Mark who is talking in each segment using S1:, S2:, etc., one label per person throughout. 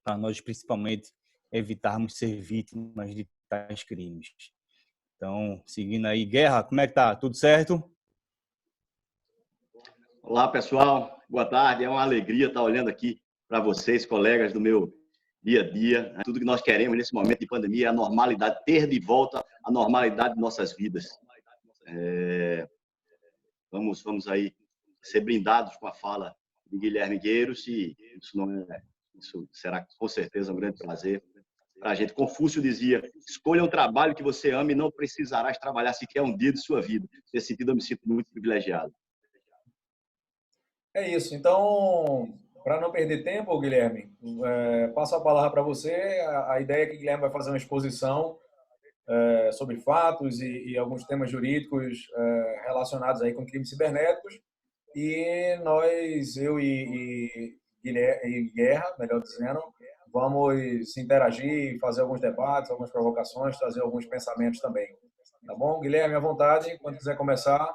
S1: para nós principalmente evitarmos ser vítimas de tais crimes. Então, seguindo aí, Guerra, como é que tá? Tudo certo?
S2: Olá, pessoal. Boa tarde. É uma alegria estar olhando aqui para vocês, colegas do meu dia a dia. Tudo que nós queremos nesse momento de pandemia é a normalidade, ter de volta a normalidade de nossas vidas. Vamos aí ser blindados com a fala de Guilherme Gueiros e isso será com certeza um grande prazer para a gente. Confúcio dizia: escolha um trabalho que você ama e não precisarás trabalhar sequer um dia de sua vida. Nesse sentido, eu me sinto muito privilegiado.
S3: É isso. Então, para não perder tempo, Guilherme, passo a palavra para você. A ideia é que o Guilherme vai fazer uma exposição sobre fatos e alguns temas jurídicos relacionados aí com crimes cibernéticos. E nós, eu e Guerra, melhor dizendo, vamos interagir, fazer alguns debates, algumas provocações, trazer alguns pensamentos também. Tá bom? Guilherme, à vontade. Quando quiser começar,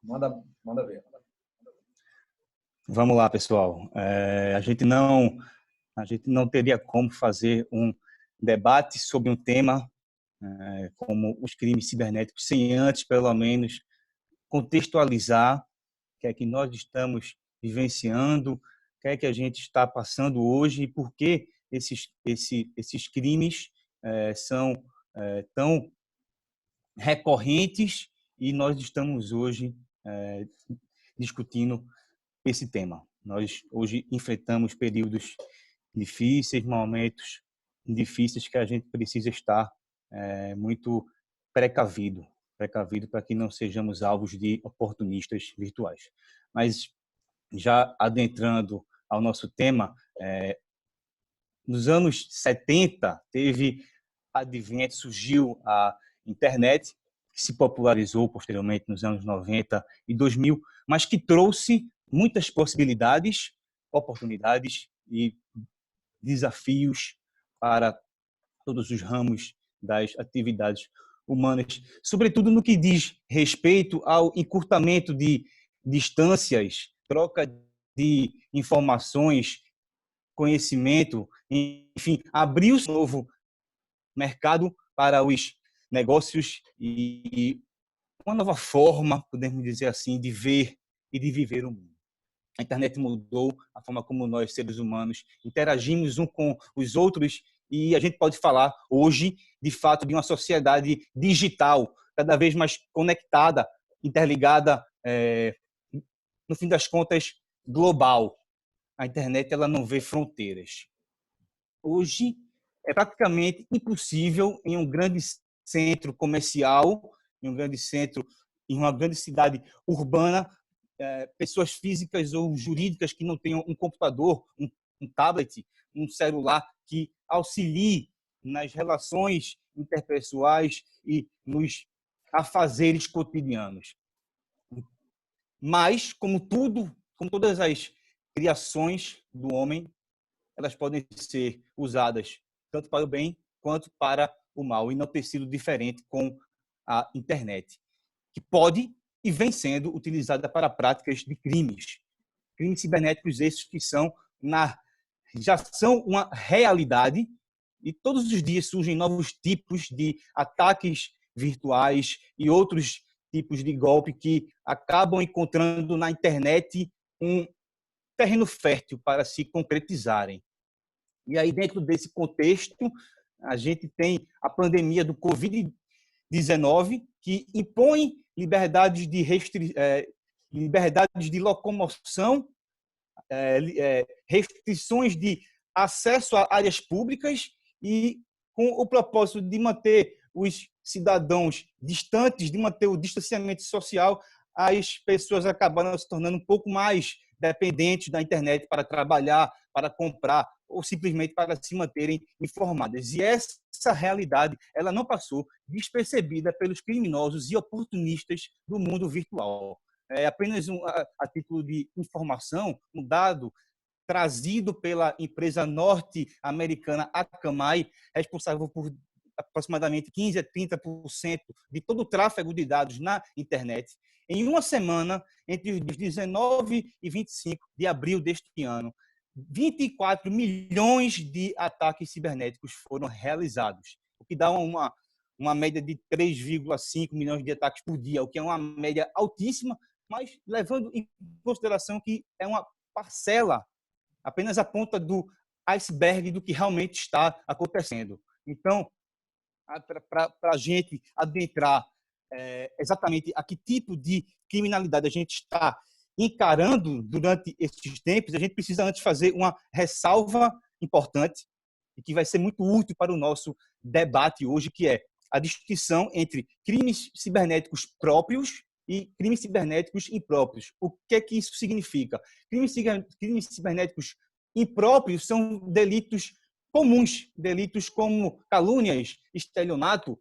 S3: manda ver.
S1: Vamos lá, pessoal. A gente não teria como fazer um debate sobre um tema como os crimes cibernéticos sem antes, pelo menos, contextualizar o que é que nós estamos vivenciando, o que é que a gente está passando hoje e por que esses crimes são tão recorrentes e nós estamos hoje discutindo esse tema. Nós hoje enfrentamos períodos difíceis, momentos difíceis que a gente precisa estar muito precavido para que não sejamos alvos de oportunistas virtuais. Mas já adentrando ao nosso tema, nos anos 70 surgiu a internet, que se popularizou posteriormente nos anos 90 e 2000, mas que trouxe muitas possibilidades, oportunidades e desafios para todos os ramos das atividades humanas, sobretudo no que diz respeito ao encurtamento de distâncias, troca de informações, conhecimento, enfim, abriu-se um novo mercado para os negócios e uma nova forma, podemos dizer assim, de ver e de viver o mundo. A internet mudou a forma como nós, seres humanos, interagimos uns com os outros e a gente pode falar hoje, de fato, de uma sociedade digital, cada vez mais conectada, interligada, no fim das contas, global. A internet ela não vê fronteiras. Hoje é praticamente impossível em um grande centro comercial, em um grande centro, em uma grande cidade urbana, pessoas físicas ou jurídicas que não tenham um computador, um tablet, um celular que auxilie nas relações interpessoais e nos afazeres cotidianos. Mas, como todas as criações do homem, elas podem ser usadas tanto para o bem quanto para o mal, e não ter sido diferente com a internet, que pode e vem sendo utilizada para práticas de crimes cibernéticos esses que já são uma realidade, e todos os dias surgem novos tipos de ataques virtuais e outros tipos de golpe que acabam encontrando na internet um terreno fértil para se concretizarem. E aí, dentro desse contexto, a gente tem a pandemia do Covid-19, que impõe liberdades de locomoção, restrições de acesso a áreas públicas e com o propósito de manter os cidadãos distantes, de manter o distanciamento social, as pessoas acabaram se tornando um pouco mais dependentes da internet para trabalhar, para comprar ou simplesmente para se manterem informadas. E essa realidade ela não passou despercebida pelos criminosos e oportunistas do mundo virtual. É apenas a título de informação, um dado trazido pela empresa norte-americana Akamai, responsável por aproximadamente 15% a 30% de todo o tráfego de dados na internet. Em uma semana, entre os dias 19 e 25 de abril deste ano, 24 milhões de ataques cibernéticos foram realizados, o que dá uma média de 3,5 milhões de ataques por dia, o que é uma média altíssima, mas levando em consideração que é uma parcela, apenas a ponta do iceberg do que realmente está acontecendo. Então, para a gente adentrar exatamente a que tipo de criminalidade a gente está encarando durante esses tempos, a gente precisa antes fazer uma ressalva importante e que vai ser muito útil para o nosso debate hoje, que é a distinção entre crimes cibernéticos próprios e crimes cibernéticos impróprios. O que é que isso significa? Crimes cibernéticos impróprios são delitos comuns, delitos como calúnias, estelionato,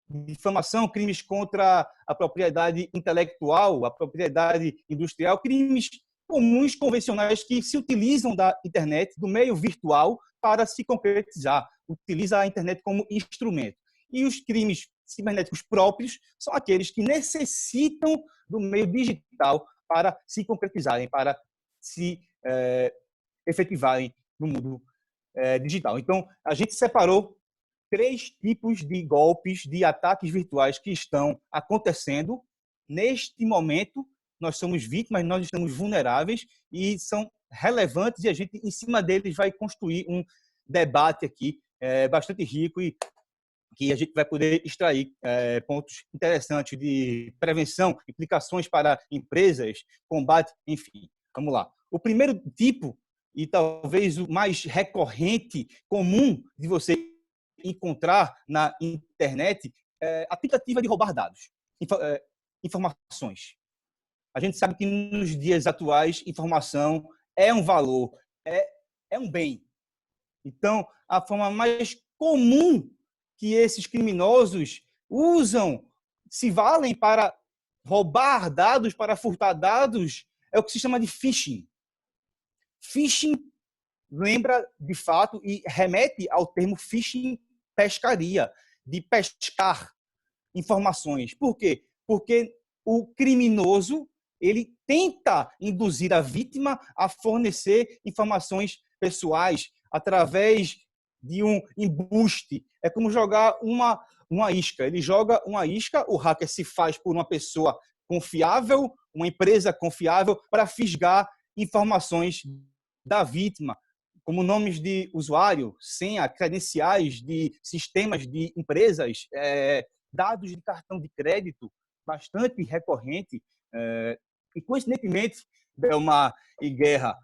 S1: difamação, crimes contra a propriedade intelectual, a propriedade industrial, crimes comuns, convencionais, que se utilizam da internet, do meio virtual, para se concretizar, utiliza a internet como instrumento. E os crimes cibernéticos próprios são aqueles que necessitam do meio digital para se concretizarem, para se efetivarem no mundo digital. Então, a gente separou 3 tipos de golpes, de ataques virtuais que estão acontecendo. Neste momento, nós somos vítimas, nós estamos vulneráveis e são relevantes, e a gente, em cima deles, vai construir um debate aqui bastante rico e que a gente vai poder extrair pontos interessantes de prevenção, implicações para empresas, combate, enfim. Vamos lá. O primeiro tipo, e talvez o mais recorrente, comum de você encontrar na internet, é a tentativa de roubar dados, informações. A gente sabe que nos dias atuais, informação é um valor, é um bem. Então, a forma mais comum que esses criminosos usam, se valem para roubar dados, para furtar dados, é o que se chama de phishing. Phishing lembra, de fato, e remete ao termo phishing, pescaria, de pescar informações. Por quê? Porque o criminoso, ele tenta induzir a vítima a fornecer informações pessoais através de um embuste. É como jogar uma isca. Ele joga uma isca, o hacker se faz por uma pessoa confiável, uma empresa confiável, para fisgar informações da vítima, como nomes de usuário, senha, credenciais de sistemas de empresas, dados de cartão de crédito, bastante recorrente. E, coincidentemente, Belmar e Guerra,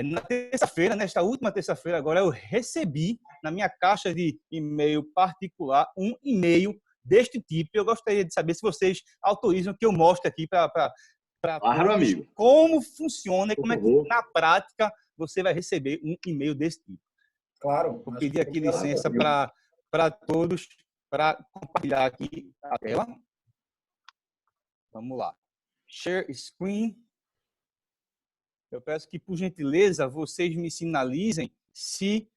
S1: na terça-feira, nesta última terça-feira, agora eu recebi na minha caixa de e-mail particular um e-mail deste tipo. Eu gostaria de saber se vocês autorizam que eu mostre aqui para
S2: claro, amigo,
S1: como funciona e como é que, na prática, você vai receber um e-mail desse tipo.
S3: Claro.
S1: Vou pedir aqui licença para todos para compartilhar aqui a tela. Vamos lá. Share screen. Eu peço que, por gentileza, vocês me sinalizem se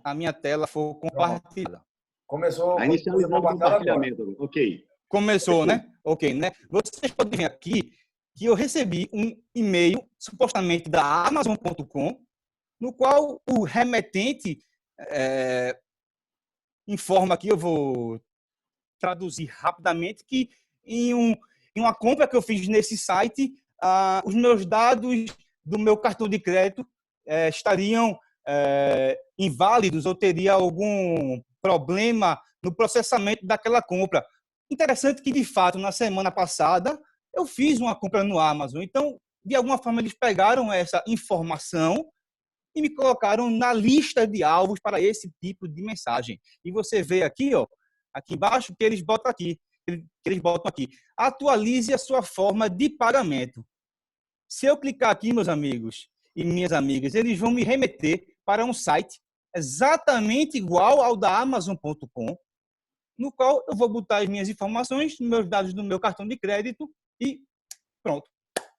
S1: a minha tela for compartilhada.
S3: Começou
S2: a inicializar o compartilhamento. Ok.
S1: Começou, né? Ok, né? Vocês podem ver aqui que eu recebi um e-mail, supostamente da Amazon.com, no qual o remetente informa aqui, eu vou traduzir rapidamente, que em uma compra que eu fiz nesse site, os meus dados do meu cartão de crédito estariam inválidos ou teria algum problema no processamento daquela compra. Interessante que, de fato, na semana passada, eu fiz uma compra no Amazon. Então, de alguma forma, eles pegaram essa informação e me colocaram na lista de alvos para esse tipo de mensagem. E você vê aqui, aqui embaixo, que eles botam aqui. Atualize a sua forma de pagamento. Se eu clicar aqui, meus amigos e minhas amigas, eles vão me remeter para um site exatamente igual ao da Amazon.com, no qual eu vou botar as minhas informações, meus dados do meu cartão de crédito e pronto.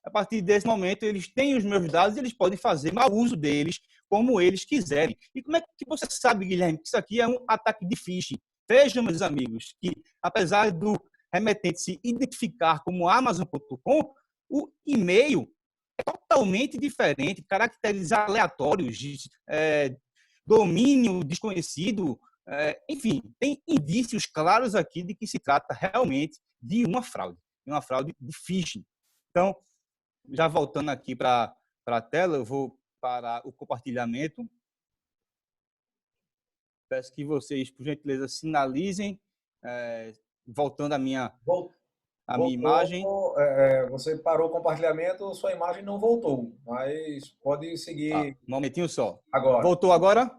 S1: A partir desse momento, eles têm os meus dados e eles podem fazer mau uso deles como eles quiserem. E como é que você sabe, Guilherme, que isso aqui é um ataque de phishing? Vejam, meus amigos, que apesar do remetente se identificar como Amazon.com, o e-mail totalmente diferente, caracteres aleatórios, domínio desconhecido, enfim, tem indícios claros aqui de que se trata realmente de uma fraude de phishing. Então, já voltando aqui para a tela, eu vou para o compartilhamento. Peço que vocês, por gentileza, sinalizem, voltando a minha imagem.
S3: Você parou o compartilhamento, sua imagem não voltou, mas pode seguir.
S1: Um momentinho só.
S3: Agora.
S1: Voltou agora?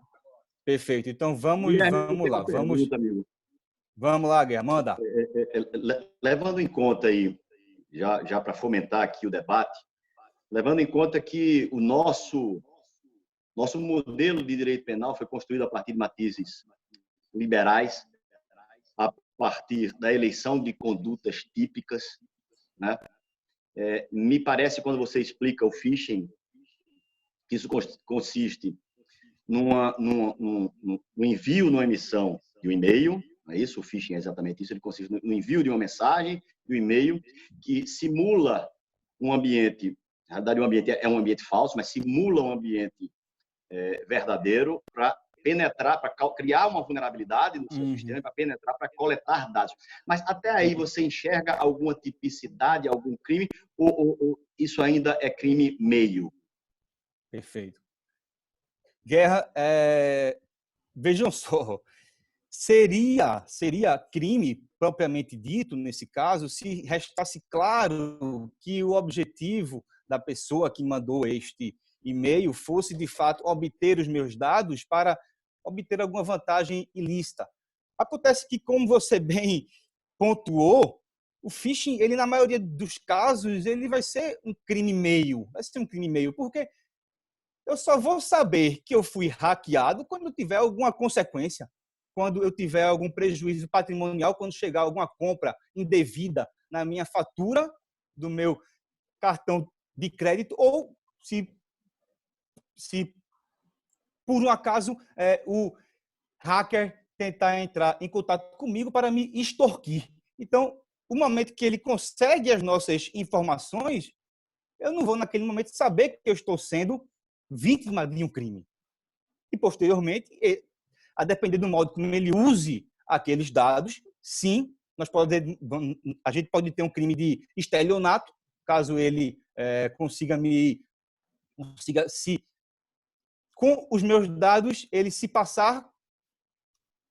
S1: Perfeito. Então vamos lá. Vamos lá, Guerra, manda.
S2: Levando em conta aí, já para fomentar aqui o debate, levando em conta que o nosso modelo de direito penal foi construído a partir de matizes liberais, a partir da eleição de condutas típicas, né? Me parece, quando você explica o phishing, que isso consiste no envio, numa emissão de um e-mail, não é isso? O phishing é exatamente isso, ele consiste no envio de uma mensagem, de um e-mail, que simula um ambiente, na verdade, o ambiente é um ambiente falso, mas simula um ambiente verdadeiro para penetrar, para criar uma vulnerabilidade no seu sistema, para penetrar, para coletar dados. Mas até aí você enxerga alguma tipicidade, algum crime, ou isso ainda é crime meio?
S1: Perfeito. Guerra, vejam só, seria crime propriamente dito, nesse caso, se restasse claro que o objetivo da pessoa que mandou este e-mail fosse, de fato, obter os meus dados para obter alguma vantagem ilícita. Acontece que, como você bem pontuou, o phishing, ele, na maioria dos casos, ele vai ser um crime meio. Porque eu só vou saber que eu fui hackeado quando tiver alguma consequência, quando eu tiver algum prejuízo patrimonial, quando chegar alguma compra indevida na minha fatura do meu cartão de crédito, ou se por um acaso o hacker tentar entrar em contato comigo para me extorquir. Então, o momento que ele consegue as nossas informações, eu não vou naquele momento saber que eu estou sendo vítima de um crime. E, posteriormente, a depender do modo como ele use aqueles dados, sim, a gente pode ter um crime de estelionato, caso ele consiga com os meus dados, ele se passar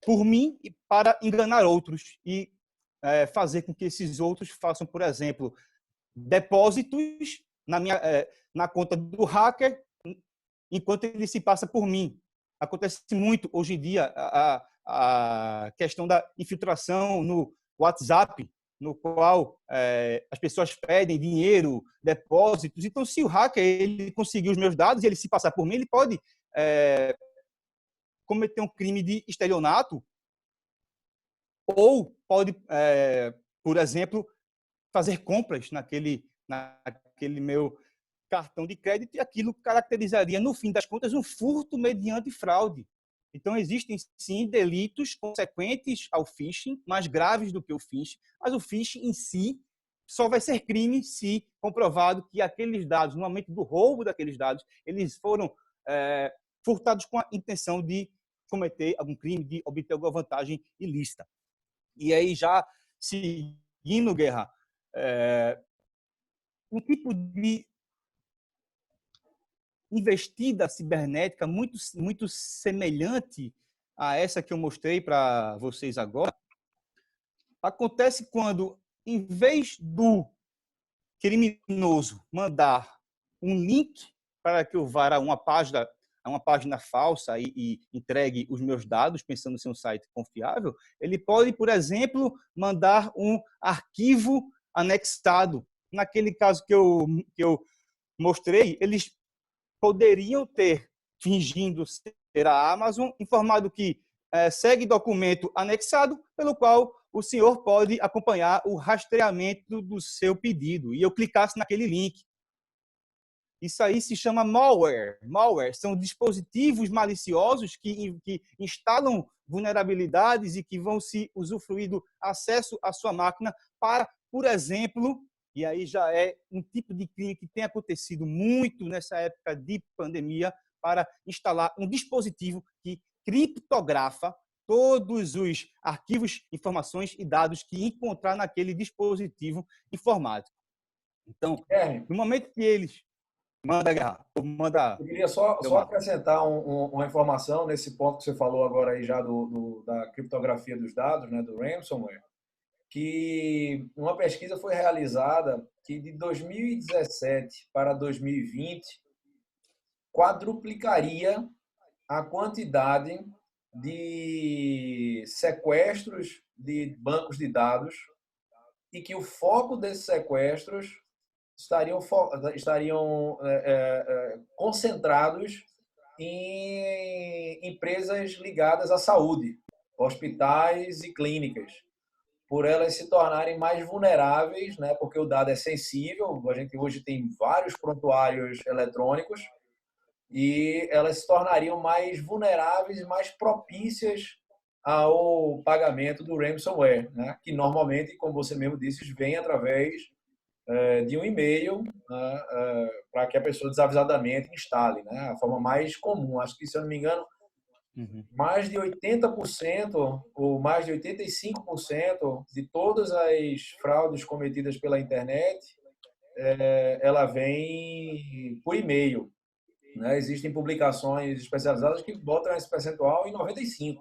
S1: por mim para enganar outros e fazer com que esses outros façam, por exemplo, depósitos na conta do hacker, enquanto ele se passa por mim. Acontece muito hoje em dia a questão da infiltração no WhatsApp, no qual as pessoas pedem dinheiro, depósitos. Então, se o hacker ele conseguir os meus dados e ele se passar por mim, ele pode cometer um crime de estelionato ou pode, por exemplo, fazer compras naquele meu cartão de crédito, e aquilo caracterizaria, no fim das contas, um furto mediante fraude. Então, existem, sim, delitos consequentes ao phishing, mais graves do que o phishing, mas o phishing em si só vai ser crime se comprovado que aqueles dados, no momento do roubo daqueles dados, eles foram furtados com a intenção de cometer algum crime, de obter alguma vantagem ilícita. E aí, já seguindo, Guerra, um tipo de investida cibernética muito semelhante a essa que eu mostrei para vocês agora, acontece quando, em vez do criminoso mandar um link para que eu vá a uma página falsa e entregue os meus dados, pensando ser um site confiável, ele pode, por exemplo, mandar um arquivo anexado. Naquele caso que eu mostrei, eles poderiam ter, fingindo ser a Amazon, informado que segue documento anexado, pelo qual o senhor pode acompanhar o rastreamento do seu pedido. E eu clicasse naquele link. Isso aí se chama malware. Malware são dispositivos maliciosos que instalam vulnerabilidades e que vão se usufruir do acesso à sua máquina para, por exemplo, e aí já é um tipo de crime que tem acontecido muito nessa época de pandemia, para instalar um dispositivo que criptografa todos os arquivos, informações e dados que encontrar naquele dispositivo informático. Então, no momento que eles... Manda, Guerra. Manda,
S3: eu queria só acrescentar uma informação nesse ponto que você falou agora aí já da criptografia dos dados, né, do ransomware, que uma pesquisa foi realizada que de 2017 para 2020 quadruplicaria a quantidade de sequestros de bancos de dados e que o foco desses sequestros estariam concentrados em empresas ligadas à saúde, hospitais e clínicas, por elas se tornarem mais vulneráveis, né? Porque o dado é sensível, a gente hoje tem vários prontuários eletrônicos, e elas se tornariam mais vulneráveis e mais propícias ao pagamento do ransomware, né? Que normalmente, como você mesmo disse, vem através de um e-mail, né? Para que a pessoa desavisadamente instale, né? A forma mais comum. Acho que, se eu não me engano, mais de 80% ou mais de 85% de todas as fraudes cometidas pela internet, ela vem por e-mail, né? Existem publicações especializadas que botam esse percentual em 95%.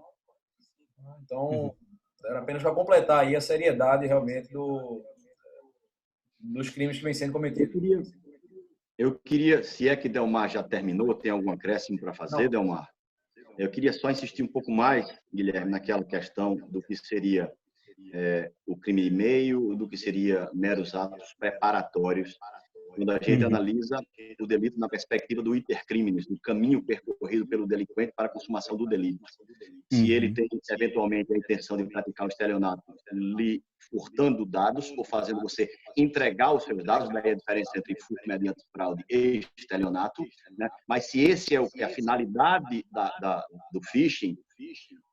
S3: Então, era apenas para completar aí a seriedade realmente dos crimes que vêm sendo cometidos.
S2: Eu queria, se é que Delmar já terminou, tem algum acréscimo para fazer,
S3: Não.
S2: Delmar? Eu queria só insistir um pouco mais, Guilherme, naquela questão do que seria o crime de e-mail, do que seria meros atos preparatórios, quando a gente analisa o delito na perspectiva do iter criminis, do caminho percorrido pelo delinquente para a consumação do delito. Se ele tem, eventualmente, a intenção de praticar o estelionato lhe furtando dados ou fazendo você entregar os seus dados, daí a diferença entre furto mediante fraude e estelionato, né? Mas se esse é a finalidade do phishing,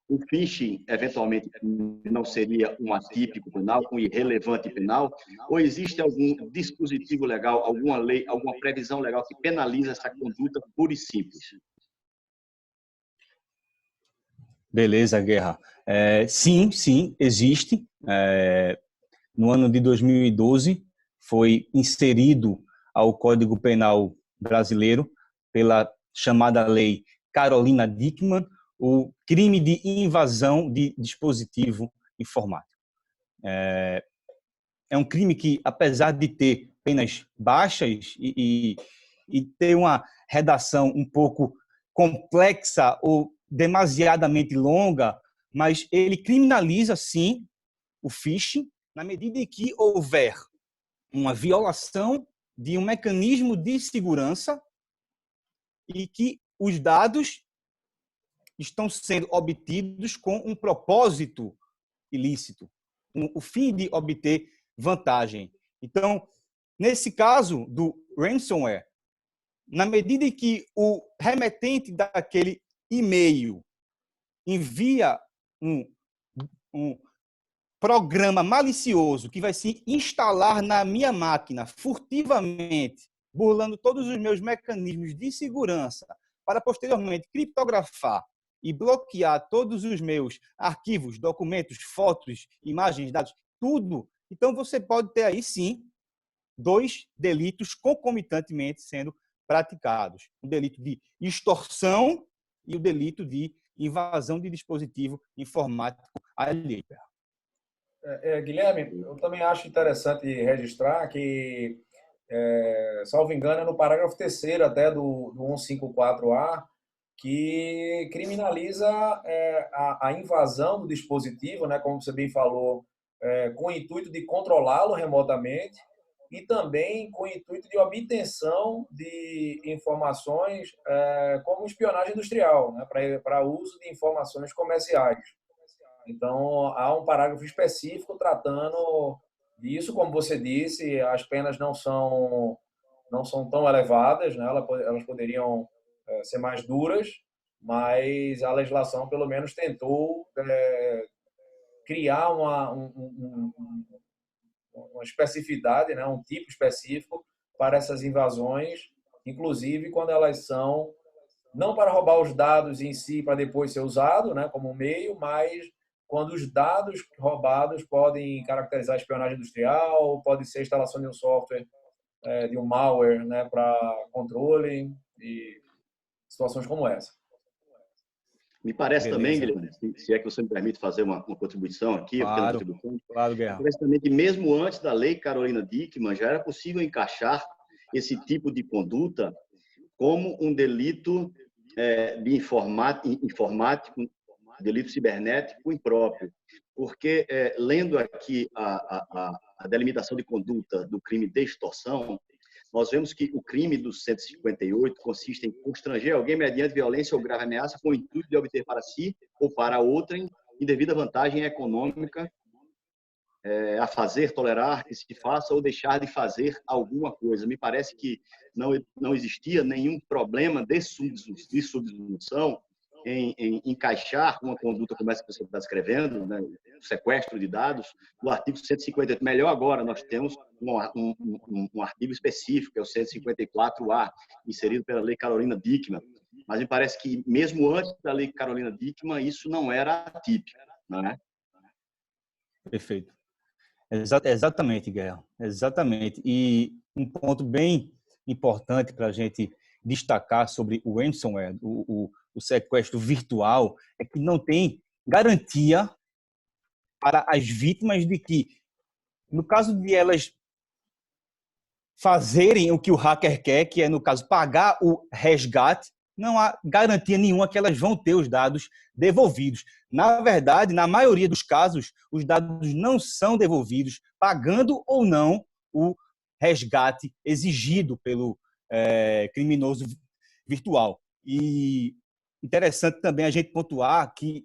S2: o phishing, eventualmente, não seria um atípico penal, um irrelevante penal, ou existe algum dispositivo legal, alguma lei, alguma previsão legal que penaliza essa conduta pura e simples?
S1: Beleza, Guerra. Sim, existe. No ano de 2012, foi inserido ao Código Penal brasileiro, pela chamada Lei Carolina Dickmann, o crime de invasão de dispositivo informático. É um crime que, apesar de ter penas baixas e ter uma redação um pouco complexa ou demasiadamente longa, mas ele criminaliza, sim, o phishing, na medida em que houver uma violação de um mecanismo de segurança e que os dados estão sendo obtidos com um propósito ilícito, o fim de obter vantagem. Então, nesse caso do ransomware, na medida em que o remetente daquele e-mail envia um programa malicioso que vai se instalar na minha máquina furtivamente, burlando todos os meus mecanismos de segurança, para posteriormente criptografar e bloquear todos os meus arquivos, documentos, fotos, imagens, dados, tudo. Então, você pode ter aí, sim, 2 delitos concomitantemente sendo praticados. O delito de extorsão e o delito de invasão de dispositivo informático alheio.
S3: Guilherme, eu também acho interessante registrar que, salvo engano, é no parágrafo 3º até do 154A, que criminaliza a invasão do dispositivo, né, como você bem falou, com o intuito de controlá-lo remotamente e também com o intuito de obtenção de informações como espionagem industrial, né, para uso de informações comerciais. Então, há um parágrafo específico tratando disso. Como você disse, as penas não são tão elevadas, né? Elas poderiam ser mais duras, mas a legislação, pelo menos, tentou criar uma especificidade, né, um tipo específico para essas invasões, inclusive quando elas são não para roubar os dados em si para depois ser usado, né, como um meio, mas quando os dados roubados podem caracterizar espionagem industrial, pode ser instalação de um software, de um malware, né, para controle e situações como essa.
S2: Me parece também,
S1: Beleza.
S2: Guilherme, se é que você me permite fazer uma contribuição aqui, uma pequena contribuição,
S1: Claro, Guerra.
S2: me parece também que mesmo antes da lei Carolina Dickmann já era possível encaixar esse tipo de conduta como um delito de informático, delito cibernético impróprio. Porque, lendo aqui a delimitação de conduta do crime de extorsão, nós vemos que o crime do 158 consiste em constranger alguém mediante violência ou grave ameaça com o intuito de obter para si ou para outrem indevida vantagem econômica a fazer, tolerar que se faça ou deixar de fazer alguma coisa. Me parece que não existia nenhum problema de subsunção em encaixar uma conduta como essa que você está descrevendo, né, o sequestro de dados, no artigo 158. Melhor agora, nós temos um artigo específico, que é o 154A, inserido pela Lei Carolina Dickmann. Mas me parece que, mesmo antes da Lei Carolina Dickmann, isso não era atípico, não é?
S1: Perfeito. Exatamente, Guerra. Exatamente. E um ponto bem importante para a gente destacar sobre o ransomware, o sequestro virtual, é que não tem garantia para as vítimas de que, no caso de elas fazerem o que o hacker quer, que é, no caso, pagar o resgate, não há garantia nenhuma que elas vão ter os dados devolvidos. Na verdade, na maioria dos casos, os dados não são devolvidos, pagando ou não o resgate exigido pelo criminoso virtual. E interessante também a gente pontuar que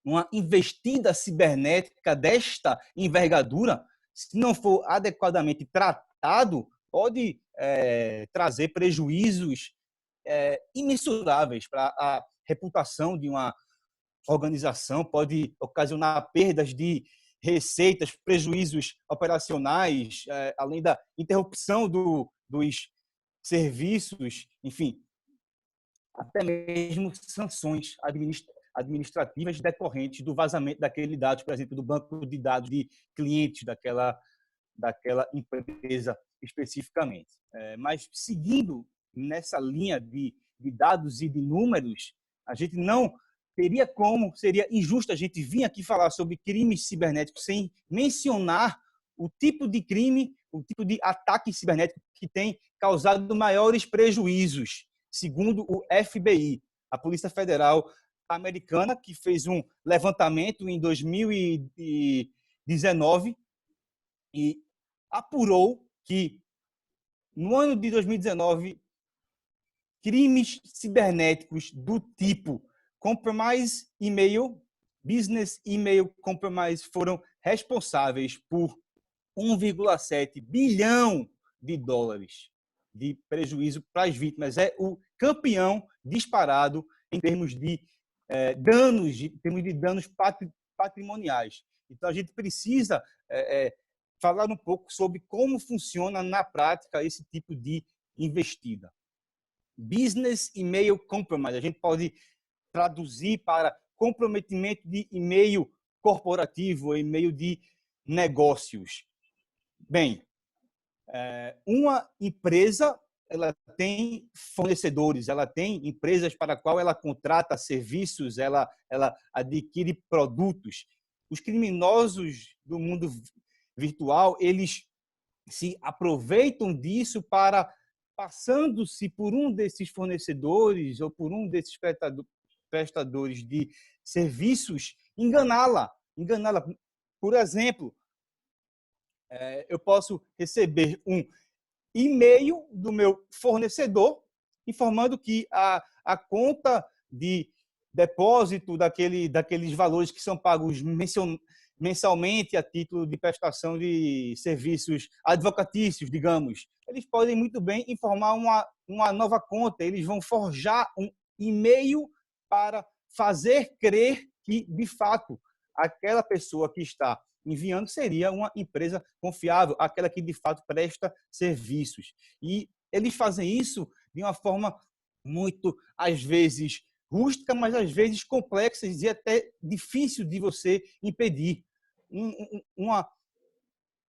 S1: uma investida cibernética desta envergadura, se não for adequadamente tratado, pode trazer prejuízos imensuráveis para a reputação de uma organização, pode ocasionar perdas de receitas, prejuízos operacionais, além da interrupção dos serviços, enfim, até mesmo sanções administrativas decorrentes do vazamento daquele dados, por exemplo, do banco de dados de clientes daquela empresa especificamente. Mas, seguindo nessa linha de dados e de números, a gente não teria como, seria injusto a gente vir aqui falar sobre crimes cibernéticos sem mencionar o tipo de crime, o tipo de ataque cibernético que tem causado maiores prejuízos, segundo o FBI, a Polícia Federal Americana, que fez um levantamento em 2019 e apurou que, no ano de 2019, crimes cibernéticos do tipo compromise email, business email compromise foram responsáveis por 1,7 bilhão de dólares de prejuízo para as vítimas. É o campeão disparado em termos de danos patrimoniais. Então, a gente precisa falar um pouco sobre como funciona na prática esse tipo de investida. Business Email Compromise, a gente pode traduzir para comprometimento de e-mail corporativo, e-mail de negócios. Bem, uma empresa, ela tem fornecedores, ela tem empresas para a qual ela contrata serviços, ela adquire produtos. Os criminosos do mundo virtual, eles se aproveitam disso para, passando-se por um desses fornecedores ou por um desses prestadores de serviços, enganá-la. Por exemplo, eu posso receber um e-mail do meu fornecedor informando que a conta de depósito daqueles valores que são pagos mensalmente a título de prestação de serviços advocatícios, digamos, eles podem muito bem informar uma nova conta, eles vão forjar um e-mail para fazer crer que, de fato, aquela pessoa que está enviando seria uma empresa confiável, aquela que de fato presta serviços. E eles fazem isso de uma forma muito, às vezes, rústica, mas às vezes complexa e até difícil de você impedir. Uma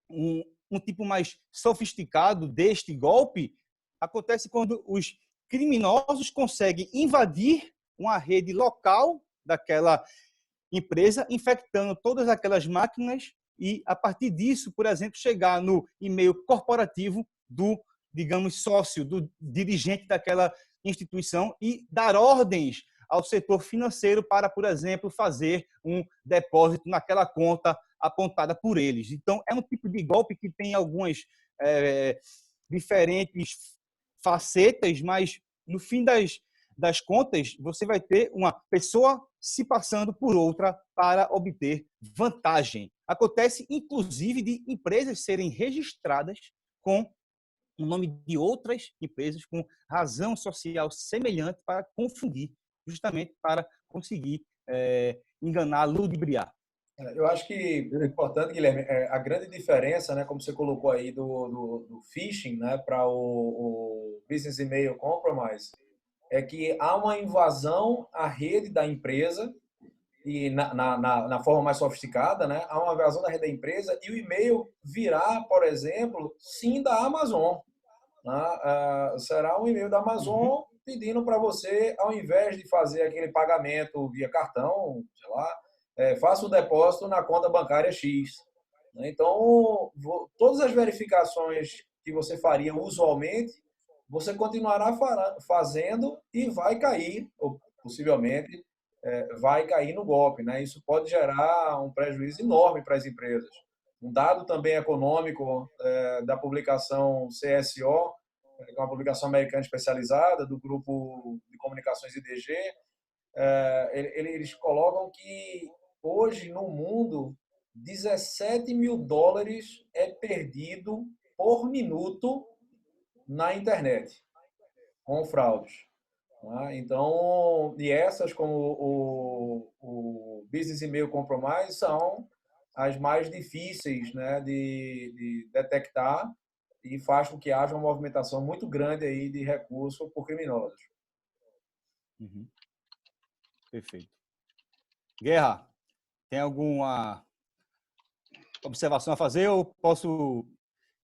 S1: um tipo mais sofisticado deste golpe acontece quando os criminosos conseguem invadir uma rede local daquela empresa, infectando todas aquelas máquinas e, a partir disso, por exemplo, chegar no e-mail corporativo do, digamos, sócio, do dirigente daquela instituição e dar ordens ao setor financeiro para, por exemplo, fazer um depósito naquela conta apontada por eles. Então, é um tipo de golpe que tem algumas diferentes facetas, mas, no fim das contas, você vai ter uma pessoa se passando por outra para obter vantagem. Acontece, inclusive, de empresas serem registradas com o nome de outras empresas com razão social semelhante para confundir, justamente para conseguir enganar, ludibriar.
S3: Eu acho que é importante, Guilherme, a grande diferença, né, como você colocou aí, do phishing, né, para o Business Email Compromise, é que há uma invasão à rede da empresa e na forma mais sofisticada, né, há uma invasão da rede da empresa e o e-mail virá, por exemplo, sim da Amazon. Né? Será um e-mail da Amazon pedindo para você, ao invés de fazer aquele pagamento via cartão, sei lá, faça o depósito na conta bancária X. Então, todas as verificações que você faria usualmente, você continuará fazendo e vai cair, ou possivelmente vai cair no golpe. Né? Isso pode gerar um prejuízo enorme para as empresas. Um dado também econômico da publicação CSO, que é uma publicação americana especializada do grupo de comunicações IDG, eles colocam que hoje no mundo 17 mil dólares é perdido por minuto na internet com fraudes. Então, e essas, como o Business Email Compromise, são as mais difíceis, né, de detectar e faz com que haja uma movimentação muito grande aí de recursos por criminosos.
S1: Perfeito. Guerra, tem alguma observação a fazer ou posso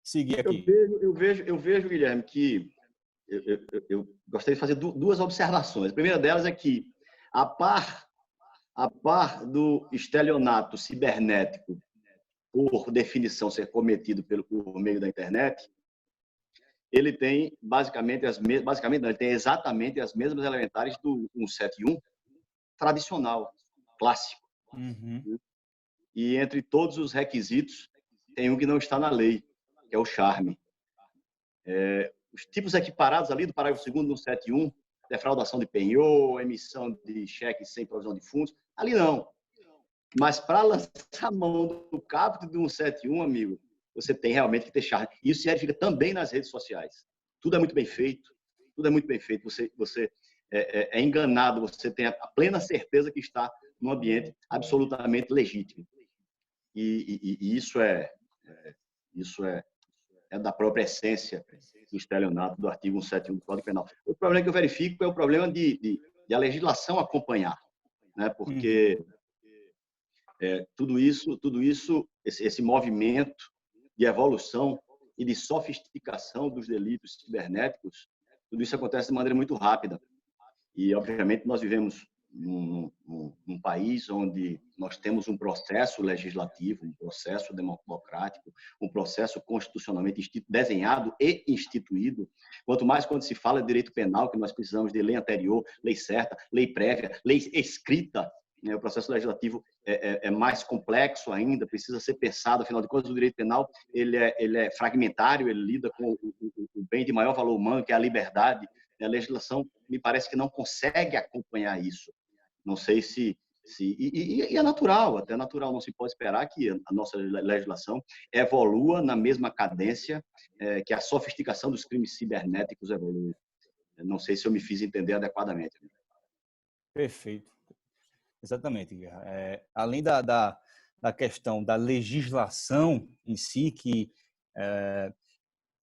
S1: seguir aqui?
S2: Eu vejo, Guilherme, que eu gostaria de fazer duas observações. A primeira delas é que, a par do estelionato cibernético, por definição, ser cometido por meio da internet, ele tem ele tem exatamente as mesmas elementares do 171 tradicional, clássico. E entre todos os requisitos, tem um que não está na lei, que é o charme. Os tipos equiparados ali do parágrafo 2º do 171, defraudação de penhor, emissão de cheques sem provisão de fundos, ali não. Mas para lançar a mão do caput do 171, amigo, você tem realmente que ter charme. Isso se verifica também nas redes sociais. Tudo é muito bem feito, tudo é muito bem feito. Você é enganado, você tem a plena certeza que está num ambiente absolutamente legítimo. E isso é da própria essência do estelionato do artigo 171 do Código Penal. O problema que eu verifico é o problema de a legislação acompanhar, né? Porque tudo isso, esse movimento de evolução e de sofisticação dos delitos cibernéticos, tudo isso acontece de maneira muito rápida. E, obviamente, nós vivemos num país onde nós temos um processo legislativo, um processo democrático, um processo constitucionalmente desenhado e instituído. Quanto mais quando se fala de direito penal, que nós precisamos de lei anterior, lei certa, lei prévia, lei escrita, né? O processo legislativo é mais complexo ainda, precisa ser pensado. Afinal de contas, o direito penal ele é fragmentário, ele lida com o bem de maior valor humano, que é a liberdade. A legislação me parece que não consegue acompanhar isso. Não sei se é natural, até natural, não se pode esperar que a nossa legislação evolua na mesma cadência que a sofisticação dos crimes cibernéticos evolui. Não sei se eu me fiz entender adequadamente.
S1: Perfeito. Exatamente, Guerra. Além da questão da legislação em si, que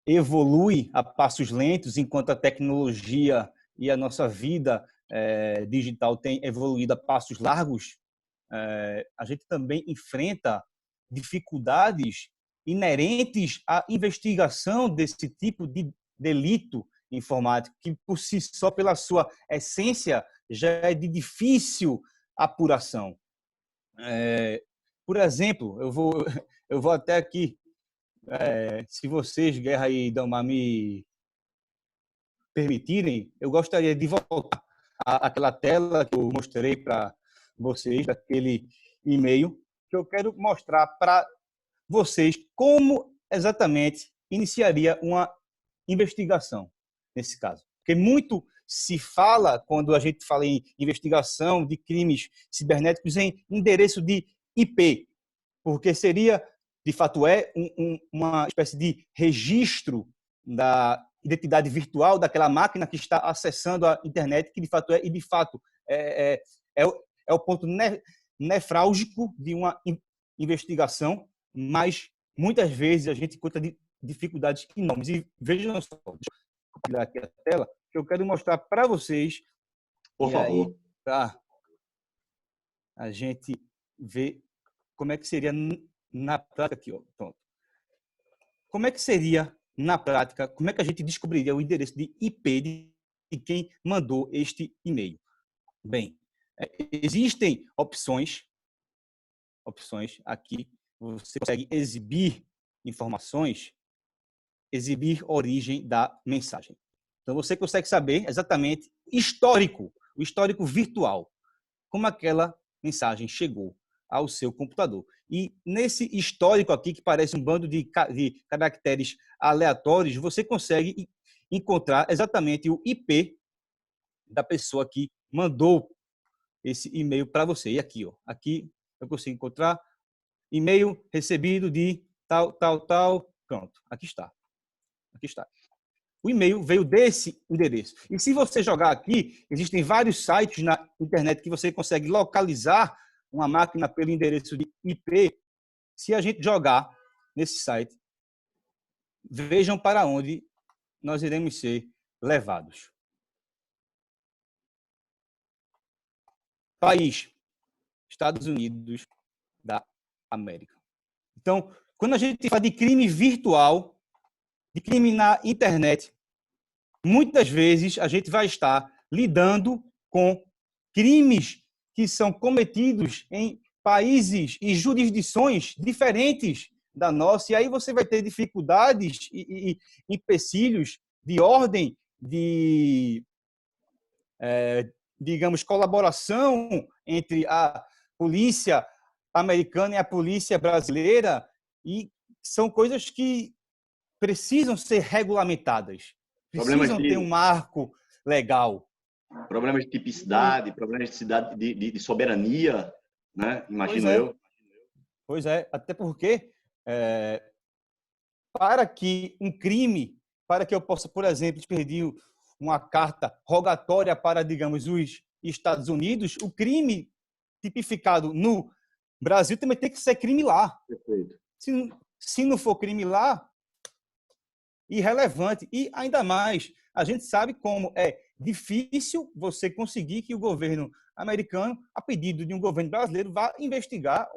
S1: evolui a passos lentos, enquanto a tecnologia e a nossa vida digital tem evoluído a passos largos, a gente também enfrenta dificuldades inerentes à investigação desse tipo de delito informático, que por si só, pela sua essência, já é de difícil apuração. Por exemplo, eu vou até aqui, se vocês, Guerra e Dalmar, me permitirem, eu gostaria de voltar àquela tela que eu mostrei para vocês, daquele e-mail, que eu quero mostrar para vocês como exatamente iniciaria uma investigação nesse caso. Porque muito se fala, quando a gente fala em investigação de crimes cibernéticos, em endereço de IP, porque seria, de fato, uma espécie de registro da identidade virtual daquela máquina que está acessando a internet, que de fato é, e de fato é o ponto nefrálgico de uma investigação, mas muitas vezes a gente encontra dificuldades enormes. E vejam só, deixa eu compartilhar aqui a tela, que eu quero mostrar para vocês.
S2: Por favor.
S1: Aí, para a gente ver como é que seria na prática aqui, ó. Pronto. Como é que seria na prática, como é que a gente descobriria o endereço de IP de quem mandou este e-mail? Bem, existem opções aqui. Você consegue exibir informações, exibir origem da mensagem. Então, você consegue saber exatamente o histórico virtual, como aquela mensagem chegou ao seu computador. E nesse histórico aqui, que parece um bando de caracteres aleatórios, você consegue encontrar exatamente o IP da pessoa que mandou esse e-mail para você. E aqui, ó, aqui eu consigo encontrar e-mail recebido de tal. Pronto, aqui está. O e-mail veio desse endereço. E se você jogar aqui, existem vários sites na internet que você consegue localizar uma máquina pelo endereço de IP. Se a gente jogar nesse site, vejam para onde nós iremos ser levados. País: Estados Unidos da América. Então, quando a gente fala de crime virtual, de crime na internet, muitas vezes a gente vai estar lidando com crimes que são cometidos em países e jurisdições diferentes da nossa, e aí você vai ter dificuldades e empecilhos de ordem de, digamos, colaboração entre a polícia americana e a polícia brasileira, e são coisas que precisam ser regulamentadas, precisam ter um marco legal.
S2: Problemas de tipicidade, problemas de soberania, né? Imagino eu.
S1: Pois é, até porque para que um crime, para que eu possa, por exemplo, expedir uma carta rogatória para, digamos, os Estados Unidos, o crime tipificado no Brasil também tem que ser crime lá.
S2: Perfeito.
S1: Se não for crime lá, irrelevante. E ainda mais, a gente sabe como é difícil você conseguir que o governo americano, a pedido de um governo brasileiro, vá investigar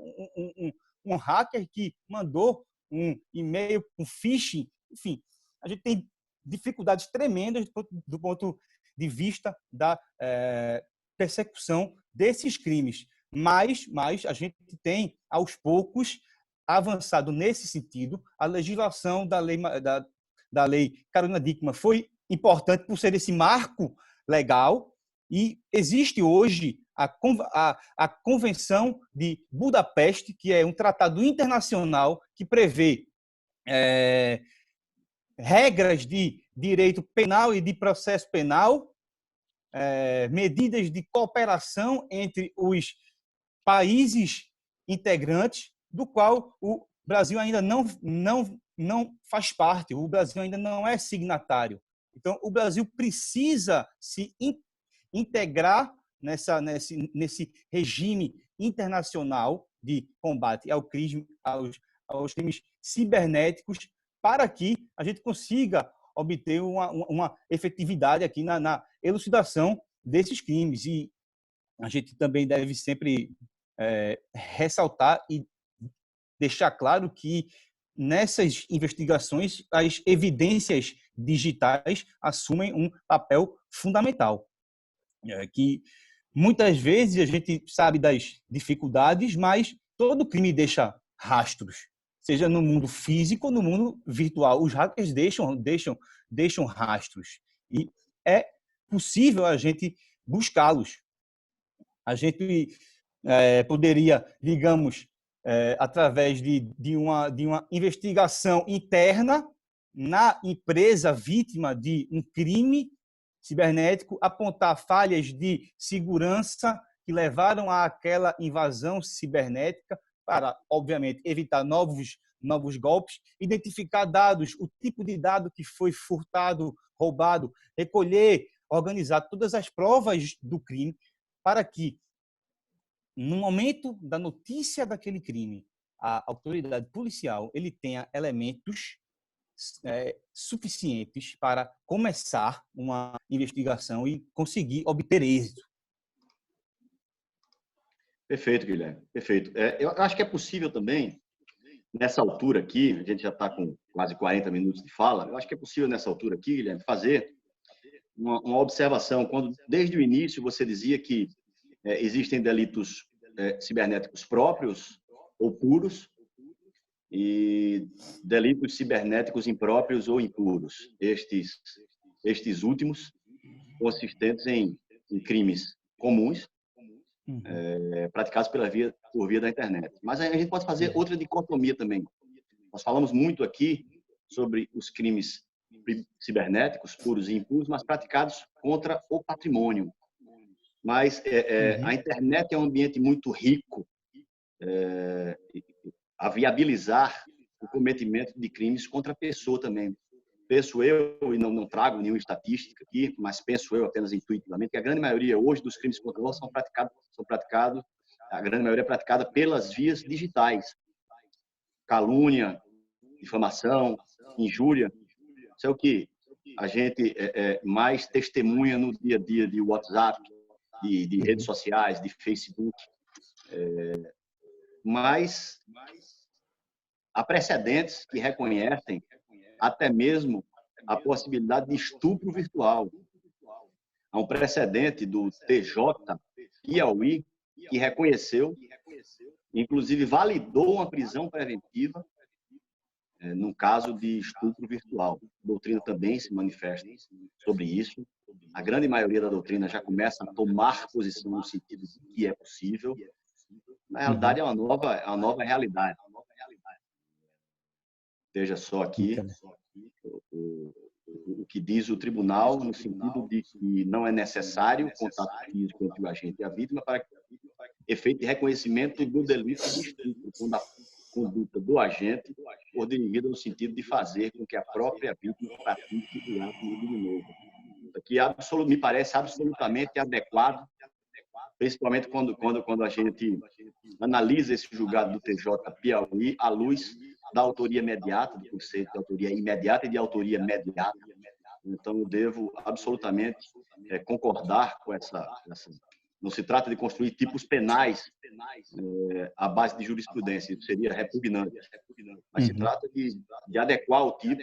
S1: um hacker que mandou um e-mail com phishing. Enfim, a gente tem dificuldades tremendas do ponto de vista da persecução desses crimes. Mas a gente tem, aos poucos, avançado nesse sentido. A legislação da lei Carolina Dickmann foi importante por ser esse marco legal, e existe hoje a Convenção de Budapeste, que é um tratado internacional que prevê regras de direito penal e de processo penal, medidas de cooperação entre os países integrantes, do qual o Brasil ainda não faz parte, o Brasil ainda não é signatário. Então, o Brasil precisa se integrar nesse regime internacional de combate aos crimes cibernéticos, para que a gente consiga obter uma efetividade aqui na elucidação desses crimes. E a gente também deve sempre ressaltar e deixar claro que nessas investigações as evidências digitais assumem um papel fundamental, que muitas vezes a gente sabe das dificuldades, mas todo crime deixa rastros, seja no mundo físico ou no mundo virtual. Os hackers deixam rastros e é possível a gente buscá-los. A gente poderia, digamos, através de uma investigação interna na empresa vítima de um crime cibernético, apontar falhas de segurança que levaram àquela invasão cibernética para, obviamente, evitar novos golpes, identificar dados, o tipo de dado que foi furtado, roubado, recolher, organizar todas as provas do crime para que, no momento da notícia daquele crime, a autoridade policial ele tenha elementos suficientes para começar uma investigação e conseguir obter êxito.
S2: Perfeito, Guilherme. Perfeito. Eu acho que é possível também, nessa altura aqui, a gente já está com quase 40 minutos de fala, eu acho que é possível, nessa altura aqui, Guilherme, fazer uma observação. Quando, desde o início, você dizia que existem delitos cibernéticos próprios ou puros e delitos cibernéticos impróprios ou impuros. Estes últimos, consistentes em crimes comuns, praticados por via da internet. Mas a gente pode fazer outra dicotomia também. Nós falamos muito aqui sobre os crimes cibernéticos, puros e impuros, mas praticados contra o patrimônio. Mas a internet é um ambiente muito rico a viabilizar o cometimento de crimes contra a pessoa também. Penso eu, e não trago nenhuma estatística aqui, mas penso eu apenas intuitivamente, que a grande maioria hoje dos crimes contra nós são praticados, a grande maioria é praticada pelas vias digitais. Calúnia, difamação, injúria, isso é o que a gente mais testemunha no dia a dia de WhatsApp, de redes sociais, de Facebook. Mas há precedentes que reconhecem até mesmo a possibilidade de estupro virtual. Há um precedente do TJ Piauí que reconheceu, inclusive validou uma prisão preventiva num caso de estupro virtual. A doutrina também se manifesta sobre isso. A grande maioria da doutrina já começa a tomar posição no sentido de que é possível. Na realidade, é uma nova realidade. Veja só aqui o que diz o tribunal, no sentido de que não é necessário contato físico entre o agente e a vítima para efeito de reconhecimento do delito de estupro, quando a conduta do agente for dirigida no sentido de fazer com que a própria vítima pratique o ato criminoso. Que me parece absolutamente adequado, principalmente quando a gente analisa esse julgado do TJ Piauí à luz da autoria imediata, do conceito de autoria imediata e de autoria mediata. Então, eu devo absolutamente concordar com essa. Não se trata de construir tipos penais à base de jurisprudência, isso seria repugnante. Mas se trata de adequar o tipo,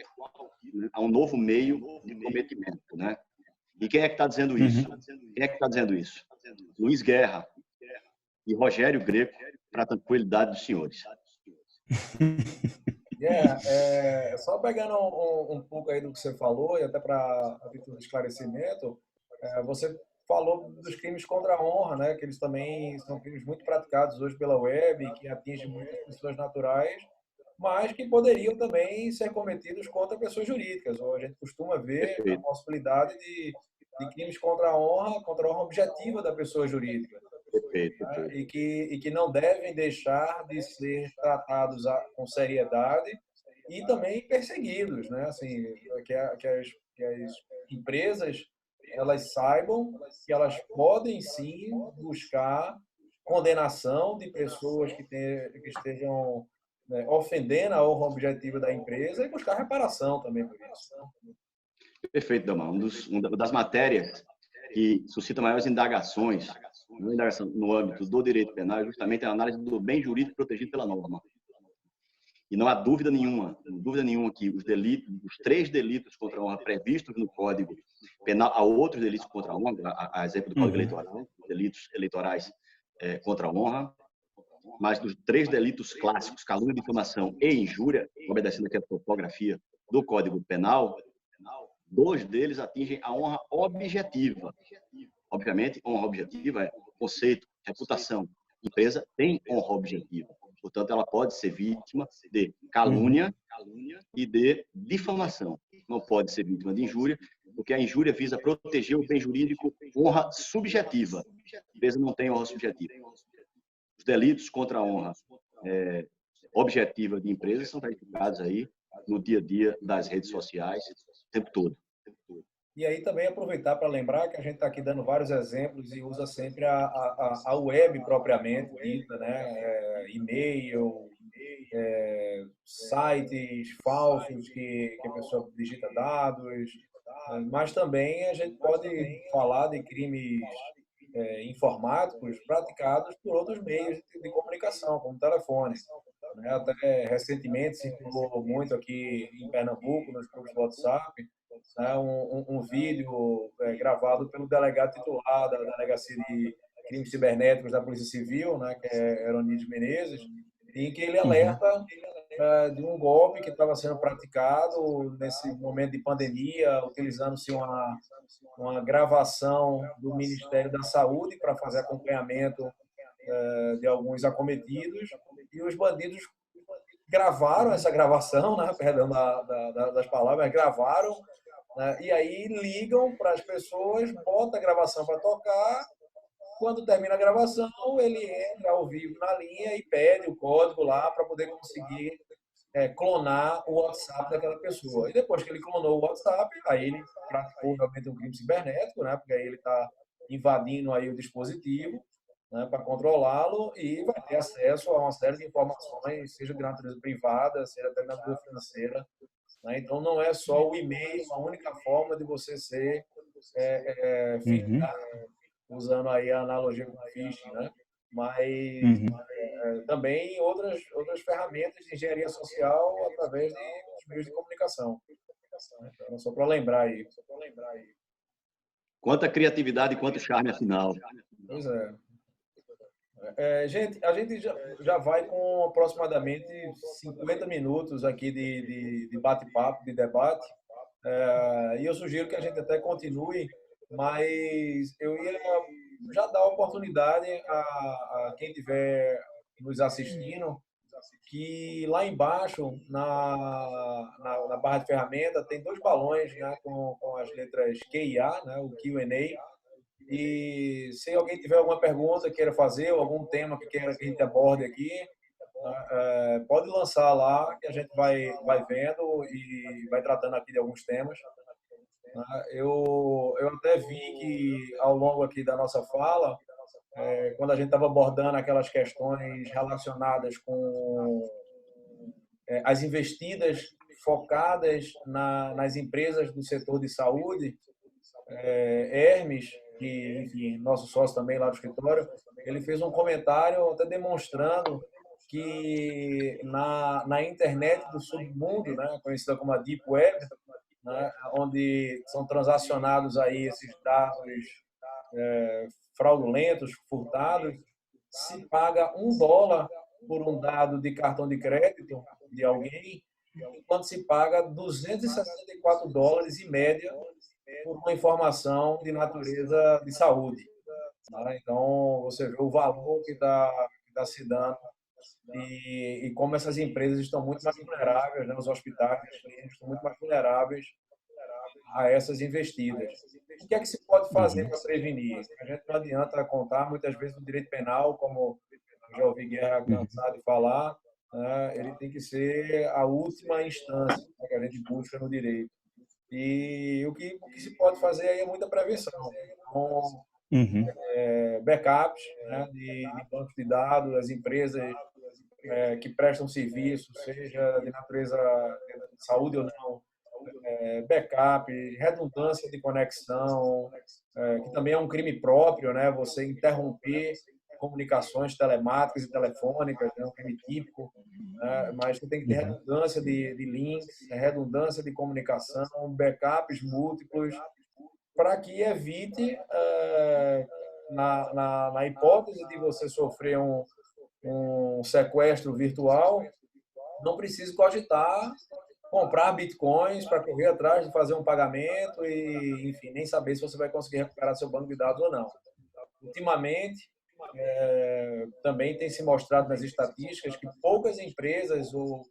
S2: né, a um novo meio de cometimento, né? E quem é que está dizendo isso? Quem é que está dizendo isso? Luiz Guerra e Rogério Greco, para a tranquilidade dos senhores.
S3: Só pegando um pouco aí do que você falou, e até para a título de esclarecimento, você falou dos crimes contra a honra, né? Que eles também são crimes muito praticados hoje pela web, que atingem muitas pessoas naturais, mas que poderiam também ser cometidos contra pessoas jurídicas. Ou a gente costuma ver a possibilidade de crimes contra a honra objetiva da pessoa jurídica.
S2: Perfeito.
S3: E que não devem deixar de ser tratados com seriedade e também perseguidos, né? Assim, que as empresas elas saibam que elas podem sim buscar condenação de pessoas que estejam, né, ofendendo a honra objetiva da empresa e buscar reparação também por isso.
S2: Perfeito, Damar. Uma das matérias que suscita maiores indagações, no âmbito do direito penal, é justamente a análise do bem jurídico protegido pela norma. E não há dúvida nenhuma que os 3 delitos contra a honra previstos no Código Penal, há outros delitos contra a honra, a exemplo do Código Eleitoral, delitos eleitorais contra a honra, mas dos 3 delitos clássicos, calúnia, difamação e injúria, obedecendo aqui a topografia do Código Penal, 2 deles atingem a honra objetiva. Obviamente, honra objetiva é conceito, reputação. A empresa tem honra objetiva. Portanto, ela pode ser vítima de calúnia e de difamação. Não pode ser vítima de injúria, porque a injúria visa proteger o bem jurídico, honra subjetiva. A empresa não tem honra subjetiva. Os delitos contra a honra objetiva de empresas são verificados aí no dia a dia das redes sociais, o tempo todo.
S3: E aí também aproveitar para lembrar que a gente está aqui dando vários exemplos e usa sempre a web propriamente dita, né? E-mail, sites falsos que a pessoa digita dados, mas também a gente pode falar de crimes informáticos praticados por outros meios de comunicação, como telefone. Né? Até recentemente circulou muito aqui em Pernambuco, nos grupos do WhatsApp, né? um vídeo gravado pelo delegado titular da Delegacia de Crimes Cibernéticos da Polícia Civil, né? Que é Eronides Menezes, em que ele alerta de um golpe que estava sendo praticado nesse momento de pandemia, utilizando-se uma gravação do Ministério da Saúde para fazer acompanhamento de alguns acometidos, e os bandidos gravaram essa gravação, né, perdão das palavras, gravaram, né, e aí ligam para as pessoas, bota a gravação para tocar. Quando termina a gravação, ele entra ao vivo na linha e pede o código lá para poder conseguir clonar o WhatsApp daquela pessoa. E depois que ele clonou o WhatsApp, aí ele praticou realmente um crime cibernético, né? Porque aí ele está invadindo aí o dispositivo, né, para controlá-lo, e vai ter acesso a uma série de informações, seja de natureza privada, seja de natureza financeira. Né? Então, não é só o e-mail a única forma de você ser usando aí a analogia com o phishing, né? Mas também outras ferramentas de engenharia social através dos meios de comunicação. Então, só para lembrar aí.
S2: Quanta criatividade e quanto charme, afinal.
S3: Pois é. Gente, a gente já vai com aproximadamente 50 minutos aqui de bate-papo, de debate. E eu sugiro que a gente até continue, mas eu ia já dar oportunidade a quem estiver nos assistindo, que lá embaixo, na barra de ferramenta, tem 2 balões, né, com as letras Q e A, né, o Q&A. E se alguém tiver alguma pergunta que queira fazer, ou algum tema que queira que a gente aborde aqui, pode lançar lá, que a gente vai vendo e vai tratando aqui de alguns temas. Eu até vi que, ao longo aqui da nossa fala, quando a gente estava abordando aquelas questões relacionadas com as investidas focadas nas empresas do setor de saúde, Hermes, que, enfim, nosso sócio também lá do escritório, ele fez um comentário até demonstrando que na internet do submundo, né, conhecida como a Deep Web, né, onde são transacionados aí esses dados fraudulentos, furtados, se paga $1 por um dado de cartão de crédito de alguém, enquanto se paga $264 em média por uma informação de natureza de saúde. Então, você vê o valor que está se dando e como essas empresas estão muito mais vulneráveis, né? Os hospitais, os clínicos estão muito mais vulneráveis a essas investidas. O que é que se pode fazer para prevenir? A gente não adianta contar, muitas vezes, o direito penal, como já ouvi Guerra cansado de falar, né? Ele tem que ser a última instância, né, que a gente busca no direito. E o que se pode fazer aí é muita prevenção. Então, backups, né, de bancos de dados, as empresas que prestam serviço, seja de natureza de saúde ou não, backup, redundância de conexão, que também é um crime próprio, né? Você interromper comunicações telemáticas e telefônicas, é um crime típico, né? Mas você tem que ter redundância de links, redundância de comunicação, backups múltiplos, para que evite, na hipótese de você sofrer um sequestro virtual, não precise cogitar comprar bitcoins para correr atrás de fazer um pagamento e, enfim, nem saber se você vai conseguir recuperar seu banco de dados ou não. Ultimamente, também tem se mostrado nas estatísticas que poucas empresas, ou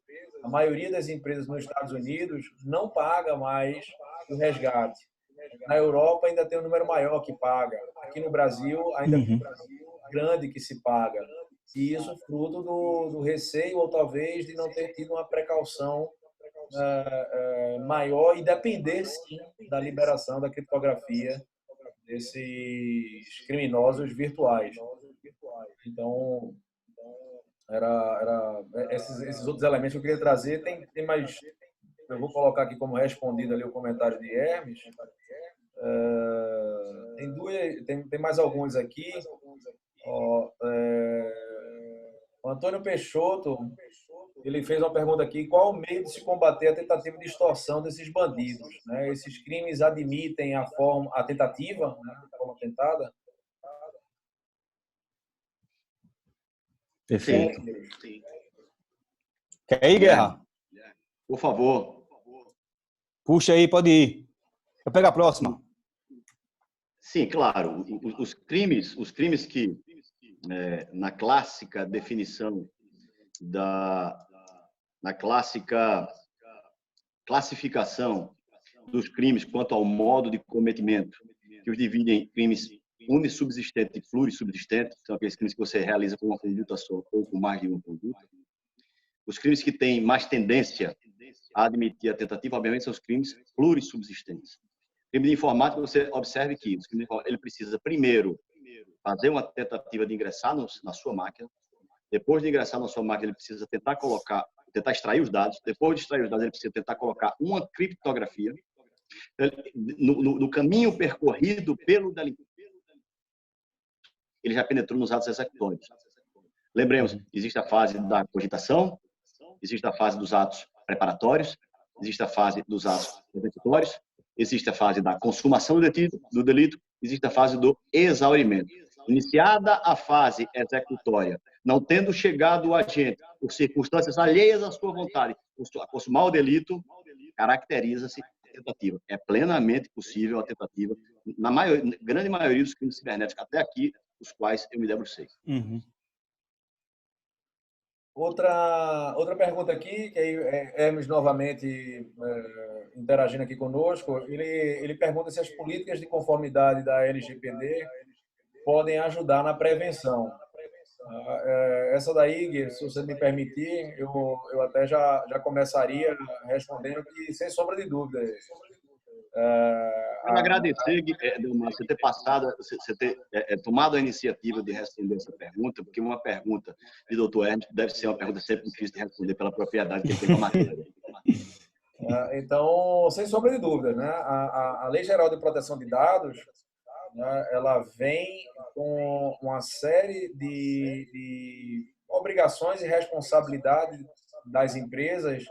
S3: a maioria das empresas nos Estados Unidos, não paga mais o resgate. Na Europa ainda tem um número maior que paga. Aqui no Brasil ainda tem um número grande que se paga. E isso fruto do receio ou talvez de não ter tido uma precaução maior e depender sim da liberação da criptografia desses criminosos virtuais. Então, era esses outros elementos que eu queria trazer. Tem mais, eu vou colocar aqui como respondido ali o comentário de Hermes. Tem mais alguns aqui. O Antônio Peixoto, ele fez uma pergunta aqui: qual o meio de se combater a tentativa de extorsão desses bandidos? Né? Esses crimes admitem a tentativa, né, a forma tentada?
S1: Perfeito.
S2: Sim.
S1: Quer ir, Guerra?
S2: Por favor.
S1: Puxa aí, pode ir. Eu pego a próxima.
S2: Sim, claro. Os crimes que, na clássica definição na clássica classificação dos crimes quanto ao modo de cometimento, que os dividem em crimes unissubsistente e plurissubsistente, são aqueles crimes que você realiza com uma conduta só ou com mais de uma conduta. Os crimes que têm mais tendência a admitir a tentativa, obviamente, são os crimes plurissubsistentes. Crime de informática, você observe que ele precisa, primeiro, fazer uma tentativa de ingressar na sua máquina. Depois de ingressar na sua máquina, ele precisa tentar extrair os dados. Depois de extrair os dados, ele precisa tentar colocar uma criptografia. No caminho percorrido pelo delinquente, ele já penetrou nos atos executórios. Lembremos, existe a fase da cogitação, existe a fase dos atos preparatórios, existe a fase dos atos executórios, existe a fase da consumação do delito, existe a fase do exaurimento. Iniciada a fase executória, não tendo chegado o agente por circunstâncias alheias à sua vontade a consumar o delito, caracteriza-se tentativa. É plenamente possível a tentativa, na grande maioria dos crimes cibernéticos, até aqui, os quais eu me debrucei.
S3: Outra pergunta aqui, que é Hermes novamente interagindo aqui conosco, ele pergunta se as políticas de conformidade da LGPD podem ajudar na prevenção. Essa daí, Gui, se você me permitir, eu até já começaria respondendo que, sem sombra de dúvida,
S2: Quero agradecer, Delmar, você ter tomado a iniciativa de responder essa pergunta, porque uma pergunta de doutor Hermes deve ser uma pergunta sempre difícil de responder pela propriedade que ele tem com a matéria.
S3: Então, sem sombra de dúvida, né? A Lei Geral de Proteção de Dados, né, ela vem com uma série de obrigações e responsabilidades das empresas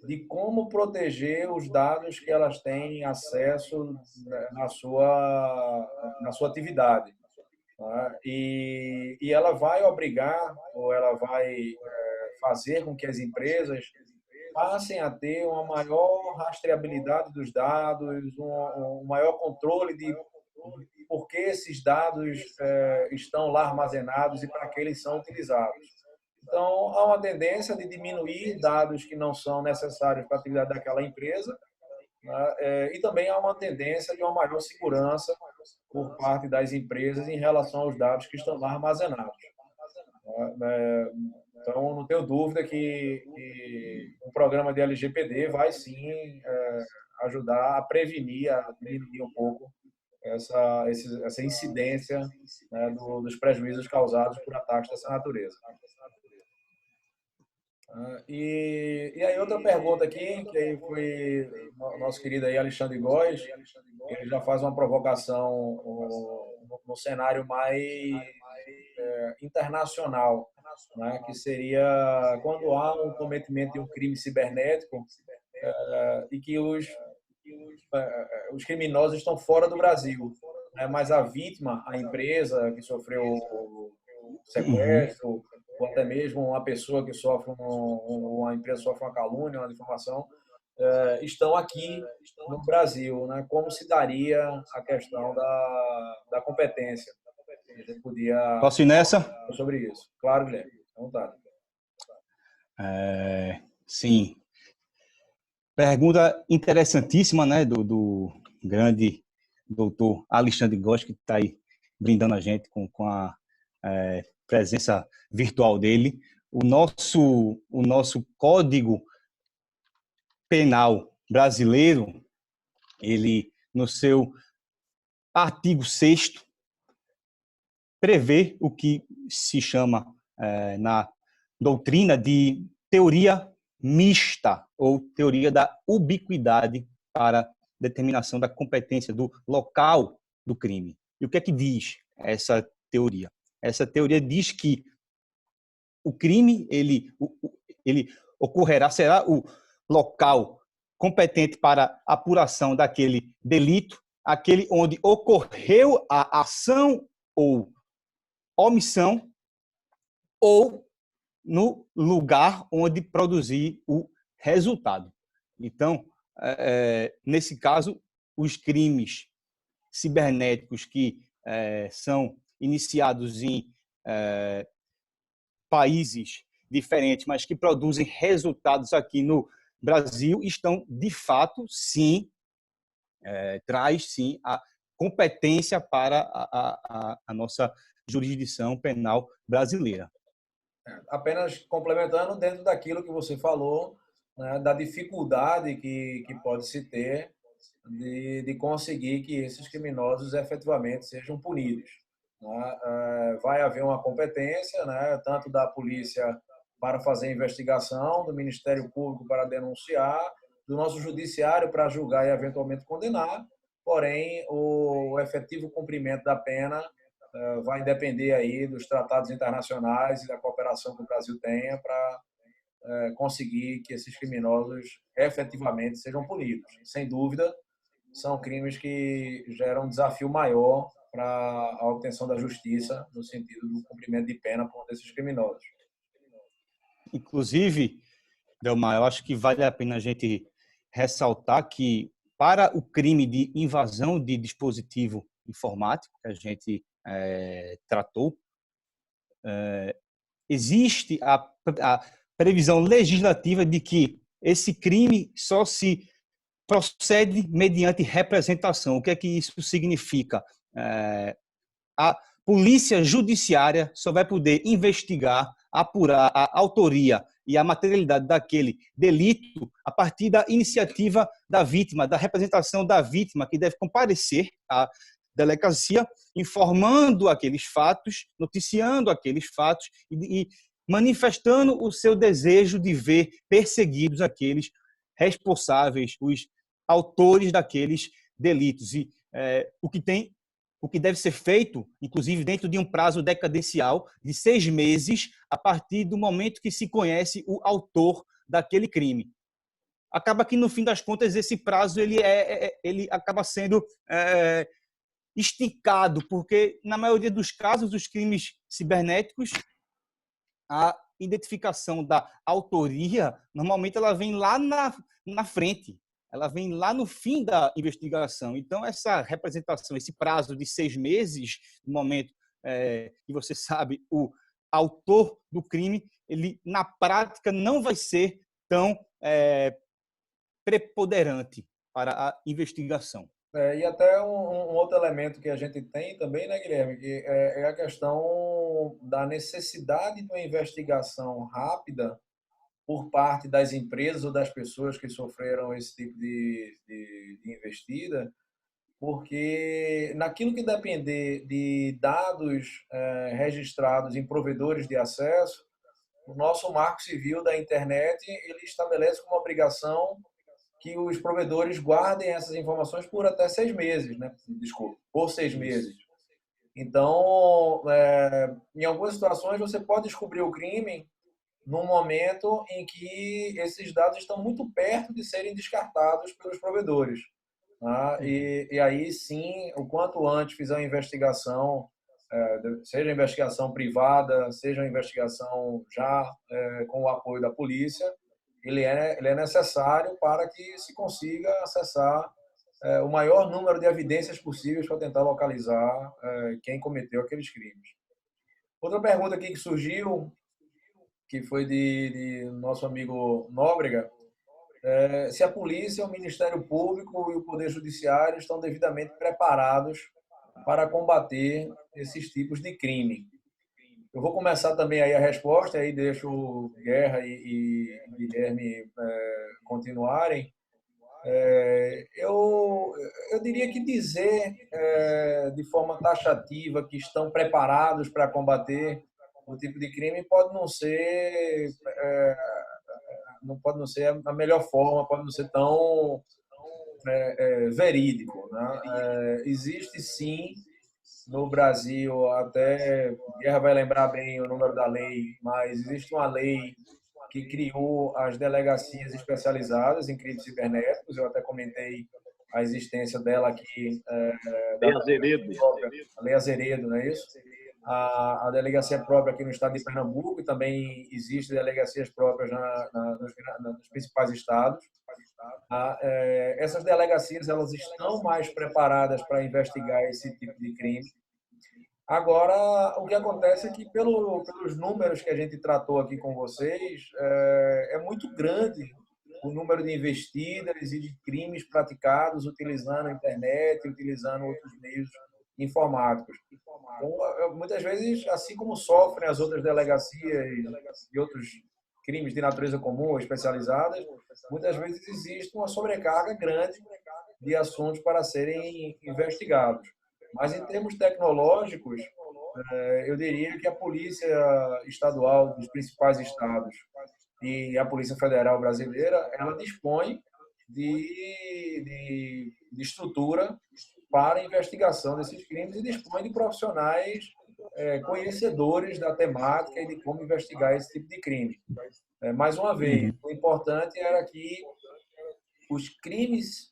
S3: de como proteger os dados que elas têm acesso na sua atividade. Tá? E ela vai obrigar, ou ela vai fazer com que as empresas passem a ter uma maior rastreabilidade dos dados, um maior controle de por que esses dados estão lá armazenados e para que eles são utilizados. Então, há uma tendência de diminuir dados que não são necessários para a atividade daquela empresa, né? E também há uma tendência de uma maior segurança por parte das empresas em relação aos dados que estão lá armazenados. Então, não tenho dúvida que o programa de LGPD vai sim ajudar a prevenir, a diminuir um pouco essa incidência, né, dos prejuízos causados por ataques dessa natureza. E aí outra pergunta aqui, que aí foi o nosso querido aí Alexandre Góes, ele já faz uma provocação no cenário mais internacional, né, que seria quando há um cometimento de um crime cibernético e que os criminosos estão fora do Brasil, né, mas a vítima, a empresa que sofreu o sequestro, ou até mesmo uma pessoa que sofre uma empresa sofre uma calúnia, uma difamação, estão aqui no Brasil, né? Como se daria a questão da competência? A gente podia
S1: Posso ir nessa?
S3: falar sobre isso. Claro, Guilherme. À vontade.
S1: Sim. Pergunta interessantíssima, né, do grande doutor Alexandre Góes, que está aí brindando a gente com a presença virtual dele. O nosso Código Penal brasileiro, ele, no seu artigo 6º, prevê o que se chama na doutrina de teoria mista ou teoria da ubiquidade para determinação da competência do local do crime. E o que é que diz essa teoria? Essa teoria diz que o crime ele ocorrerá, será o local competente para apuração daquele delito, aquele onde ocorreu a ação ou omissão, ou no lugar onde produzir o resultado. Então, nesse caso, os crimes cibernéticos que são iniciados em países diferentes, mas que produzem resultados aqui no Brasil, estão, de fato, sim, traz, sim, a competência para a nossa jurisdição penal brasileira.
S3: Apenas complementando dentro daquilo que você falou, né, da dificuldade que pode se ter de conseguir que esses criminosos efetivamente sejam punidos, né? Vai haver uma competência, né, tanto da polícia para fazer investigação, do Ministério Público para denunciar, do nosso judiciário para julgar e eventualmente condenar, porém o efetivo cumprimento da pena vai depender aí dos tratados internacionais e da cooperação que o Brasil tenha para conseguir que esses criminosos efetivamente sejam punidos. Sem dúvida, são crimes que geram um desafio maior para a obtenção da justiça no sentido do cumprimento de pena por desses criminosos.
S1: Inclusive, Delmar, eu acho que vale a pena a gente ressaltar que para o crime de invasão de dispositivo informático que a gente tratou, existe a previsão legislativa de que esse crime só se procede mediante representação. O que é que isso significa? A polícia judiciária só vai poder investigar, apurar a autoria e a materialidade daquele delito a partir da iniciativa da vítima, da representação da vítima, que deve comparecer à delegacia informando aqueles fatos, noticiando aqueles fatos e manifestando o seu desejo de ver perseguidos aqueles responsáveis, os autores daqueles delitos. E o que deve ser feito, inclusive dentro de um prazo decadencial de 6 meses, a partir do momento que se conhece o autor daquele crime. Acaba que, no fim das contas, esse prazo ele acaba sendo esticado, porque, na maioria dos casos, os crimes cibernéticos, a identificação da autoria, normalmente ela vem lá na frente, ela vem lá no fim da investigação. Então, essa representação, esse prazo de 6 meses, no momento que você sabe o autor do crime, ele, na prática, não vai ser tão preponderante para a investigação.
S3: E até um outro elemento que a gente tem também, né, Guilherme, que é a questão da necessidade de uma investigação rápida por parte das empresas ou das pessoas que sofreram esse tipo de investida, porque naquilo que depender de dados registrados em provedores de acesso, o nosso Marco Civil da internet ele estabelece como obrigação que os provedores guardem essas informações por até 6 meses, né? Desculpa, por 6 meses. Então, em algumas situações, você pode descobrir o crime num momento em que esses dados estão muito perto de serem descartados pelos provedores. Tá? E aí sim, o quanto antes fizer uma investigação, seja investigação privada, seja uma investigação já com o apoio da polícia, ele é necessário para que se consiga acessar o maior número de evidências possíveis para tentar localizar quem cometeu aqueles crimes. Outra pergunta aqui que surgiu, que foi de nosso amigo Nóbrega, se a polícia, o Ministério Público e o Poder Judiciário estão devidamente preparados para combater esses tipos de crime. Eu vou começar também aí a resposta, aí deixo o Guerra e Guilherme continuarem. Eu diria que dizer de forma taxativa que estão preparados para combater o tipo de crime pode não ser a melhor forma, pode não ser tão verídico, né? Existe sim no Brasil, até Guerra vai lembrar bem o número da lei, mas existe uma lei que criou as delegacias especializadas em crimes cibernéticos. Eu até comentei a existência dela aqui.
S2: Lei Azeredo.
S3: A Lei Azeredo, não é isso? A delegacia própria aqui no estado de Pernambuco, e também existem delegacias próprias nos principais estados. Essas delegacias elas estão mais preparadas para investigar esse tipo de crime. Agora, o que acontece é que, pelos números que a gente tratou aqui com vocês, é muito grande o número de investidas e de crimes praticados utilizando a internet, utilizando outros meios informáticos. Então, muitas vezes, assim como sofrem as outras delegacias e outros crimes de natureza comum, especializadas, muitas vezes existe uma sobrecarga grande de assuntos para serem investigados. Mas, em termos tecnológicos, eu diria que a Polícia Estadual dos principais estados e a Polícia Federal brasileira, ela dispõe de estrutura para a investigação desses crimes e dispõe de profissionais conhecedores da temática e de como investigar esse tipo de crime. Mais uma vez, o importante era que os crimes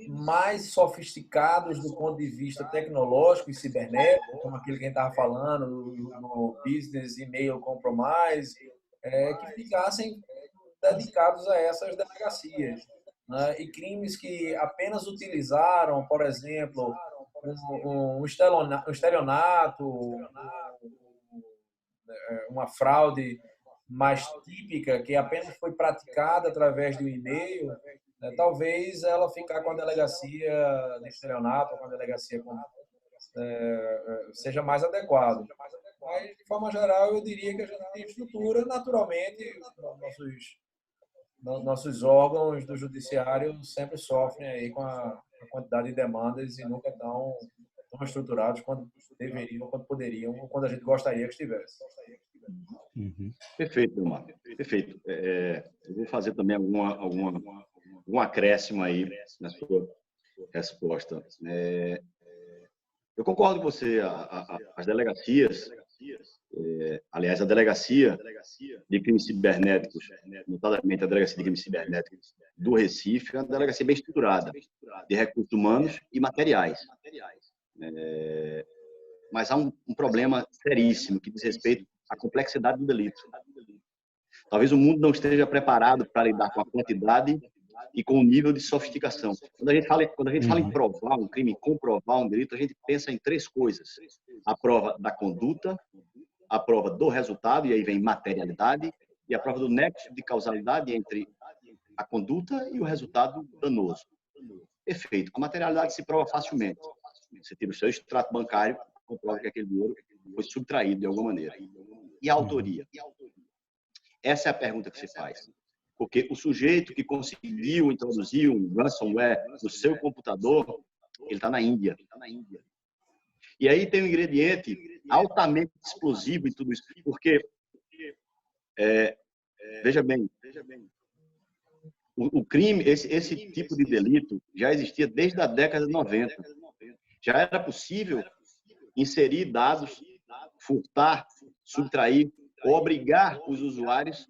S3: mais sofisticados do ponto de vista tecnológico e cibernético, como aquele que a gente estava falando, no Business Email Compromise, que ficassem dedicados a essas delegacias. Né? E crimes que apenas utilizaram, por exemplo, um estelionato, uma fraude mais típica, que apenas foi praticada através do e-mail, talvez ela ficar com a delegacia de estelionato, com a delegacia seja mais adequado. Mas, de forma geral, eu diria que a gente tem estrutura, naturalmente, nossos órgãos do judiciário sempre sofrem aí com a quantidade de demandas e nunca tão estruturados quanto deveriam, quanto poderiam, ou quando a gente gostaria que estivesse.
S2: Perfeito, Delmar. Perfeito. Eu vou fazer também algum acréscimo aí na sua resposta. Eu concordo com você. As delegacias, aliás, a delegacia de crimes cibernéticos, notadamente a delegacia de crimes cibernéticos do Recife, é uma delegacia bem estruturada, de recursos humanos e materiais. Mas há um problema seríssimo que diz respeito à complexidade do delito. Talvez o mundo não esteja preparado para lidar com a quantidade e com o nível de sofisticação. Quando a gente fala em provar um crime, comprovar um delito, a gente pensa em 3 coisas: a prova da conduta, a prova do resultado, e aí vem materialidade, e a prova do nexo de causalidade entre a conduta e o resultado danoso. Perfeito. Com materialidade se prova facilmente. Você tira o seu extrato bancário, comprova que aquele dinheiro foi subtraído de alguma maneira. E a autoria? Essa é a pergunta que se faz. Porque o sujeito que conseguiu introduzir um ransomware no seu computador, ele está na Índia. E aí tem um ingrediente altamente explosivo em tudo isso, porque, veja bem, o crime, esse tipo de delito já existia desde a década de 90. Já era possível inserir dados, furtar, subtrair, obrigar os usuários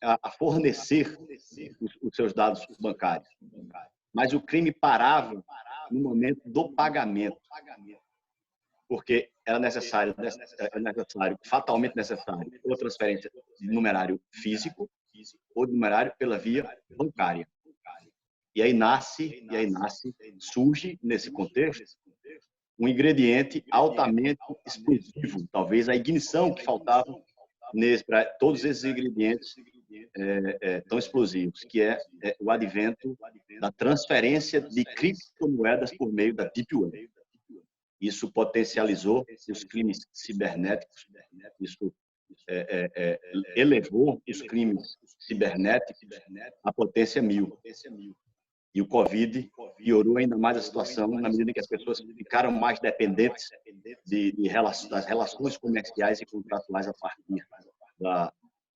S2: a fornecer os seus dados bancários. Mas o crime parava no momento do pagamento, porque era necessário, fatalmente necessário, ou transferência de numerário físico ou de numerário pela via bancária. E aí surge, nesse contexto, um ingrediente altamente explosivo, talvez a ignição que faltava para todos esses ingredientes tão explosivos, que é o advento da transferência de criptomoedas por meio da Deep Web. Isso potencializou os crimes cibernéticos, isso elevou os crimes cibernéticos à potência 1000. E o Covid piorou ainda mais a situação na medida em que as pessoas ficaram mais dependentes das relações comerciais e contratuais a partir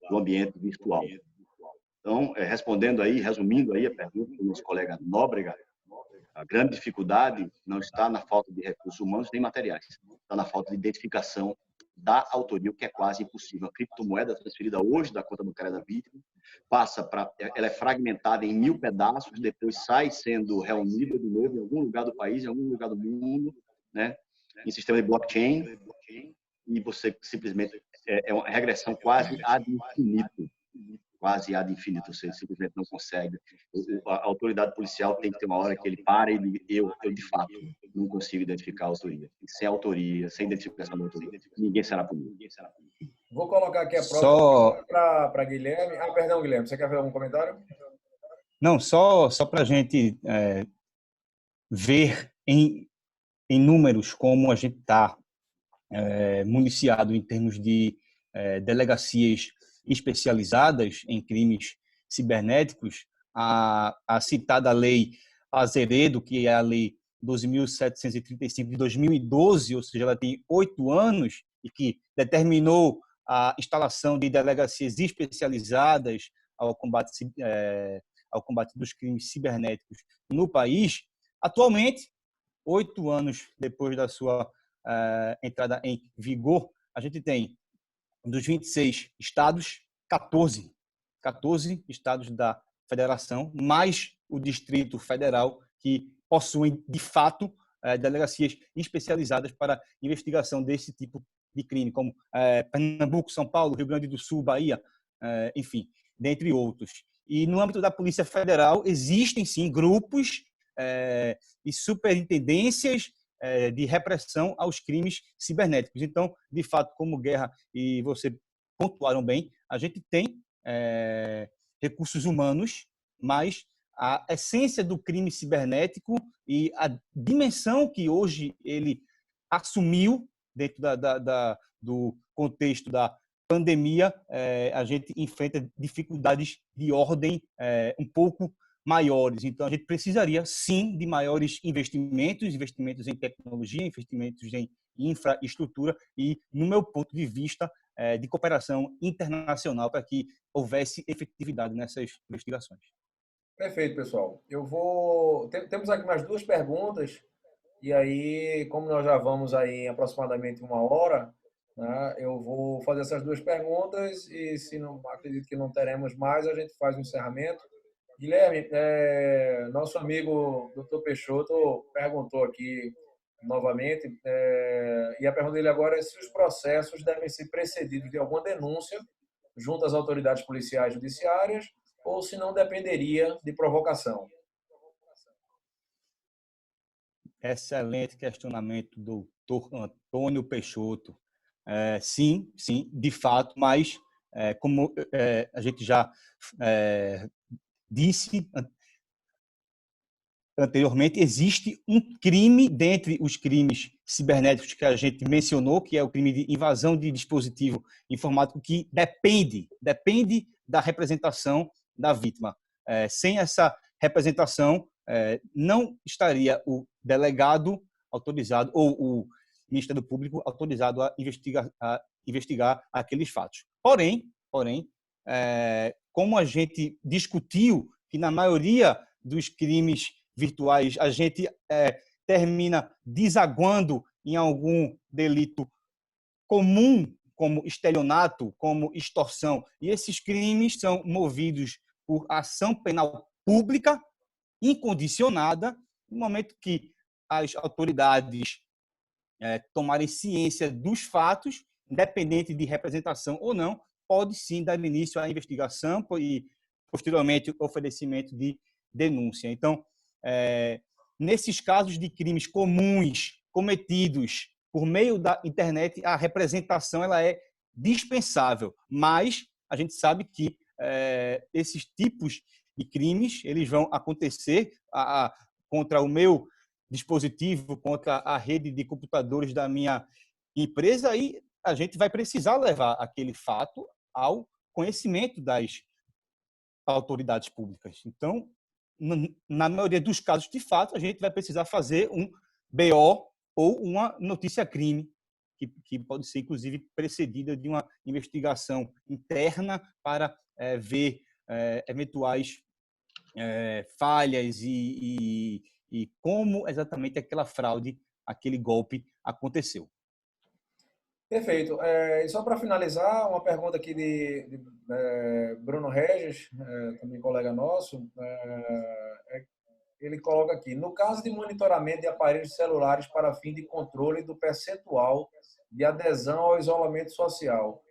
S2: do ambiente virtual. Então, respondendo aí, resumindo aí a pergunta do nosso colega Nóbrega, a grande dificuldade não está na falta de recursos humanos nem materiais, está na falta de identificação da autoria, o que é quase impossível. A criptomoeda transferida hoje da conta bancária da vítima ela é fragmentada em 1000 pedaços, depois sai sendo reunida de novo em algum lugar do país, em algum lugar do mundo, né, em sistema de blockchain, e você simplesmente é uma regressão quase ad infinito. Você simplesmente não consegue. A autoridade policial tem que ter uma hora que ele para e eu de fato não consigo identificar a autoria. Sem autoria, sem identificação da autoria, ninguém será punido.
S3: Vou colocar aqui a prova para Guilherme. Perdão, Guilherme, você quer fazer algum comentário?
S1: Não, só para a gente ver em números como a gente está municiado em termos de delegacias especializadas em crimes cibernéticos, a citada lei Azeredo, que é a lei 12.735 de 2012, ou seja, ela tem 8 anos, e que determinou a instalação de delegacias especializadas ao combate dos crimes cibernéticos no país. Atualmente, 8 anos depois da sua entrada em vigor, a gente tem dos 26 estados, 14 estados da federação, mais o Distrito Federal, que possuem, de fato, delegacias especializadas para investigação desse tipo de crime, como Pernambuco, São Paulo, Rio Grande do Sul, Bahia, enfim, dentre outros. E no âmbito da Polícia Federal, existem, sim, grupos e superintendências de repressão aos crimes cibernéticos. Então, de fato, como Guerra e você pontuaram bem, a gente tem recursos humanos, mas a essência do crime cibernético e a dimensão que hoje ele assumiu dentro do contexto da pandemia, a gente enfrenta dificuldades de ordem um pouco maiores. Então, a gente precisaria, sim, de maiores investimentos em tecnologia, investimentos em infraestrutura e, no meu ponto de vista, de cooperação internacional para que houvesse efetividade nessas investigações.
S3: Perfeito, pessoal. Temos aqui mais 2 perguntas, e aí, como nós já vamos aí em aproximadamente 1 hora, né, eu vou fazer essas 2 perguntas e, se não acredito que não teremos mais, a gente faz um encerramento. Guilherme, nosso amigo Dr. Peixoto perguntou aqui novamente, e a pergunta dele agora é se os processos devem ser precedidos de alguma denúncia junto às autoridades policiais judiciárias ou se não dependeria de provocação.
S1: Excelente questionamento, doutor Antônio Peixoto. Sim, de fato, mas como a gente já disse anteriormente, existe um crime dentre os crimes cibernéticos que a gente mencionou, que é o crime de invasão de dispositivo informático, que depende da representação da vítima. Sem essa representação, não estaria o delegado autorizado ou o Ministério Público autorizado a investigar aqueles fatos. Porém, como a gente discutiu que na maioria dos crimes virtuais a gente termina desaguando em algum delito comum, como estelionato, como extorsão, e esses crimes são movidos por ação penal pública, incondicionada, no momento que as autoridades tomarem ciência dos fatos, independente de representação ou não, pode sim dar início à investigação e, posteriormente, oferecimento de denúncia. Então, nesses casos de crimes comuns cometidos por meio da internet, a representação ela é dispensável, mas a gente sabe que esses tipos de crimes eles vão acontecer contra o meu dispositivo, contra a rede de computadores da minha empresa, e a gente vai precisar levar aquele fato ao conhecimento das autoridades públicas. Então, na maioria dos casos de fato, a gente vai precisar fazer um BO ou uma notícia-crime, que pode ser, inclusive, precedida de uma investigação interna para ver eventuais falhas e como exatamente aquela fraude, aquele golpe aconteceu.
S3: Perfeito. E só para finalizar, uma pergunta aqui de Bruno Regis, também colega nosso. Ele coloca aqui: no caso de monitoramento de aparelhos celulares para fim de controle do percentual de adesão ao isolamento social,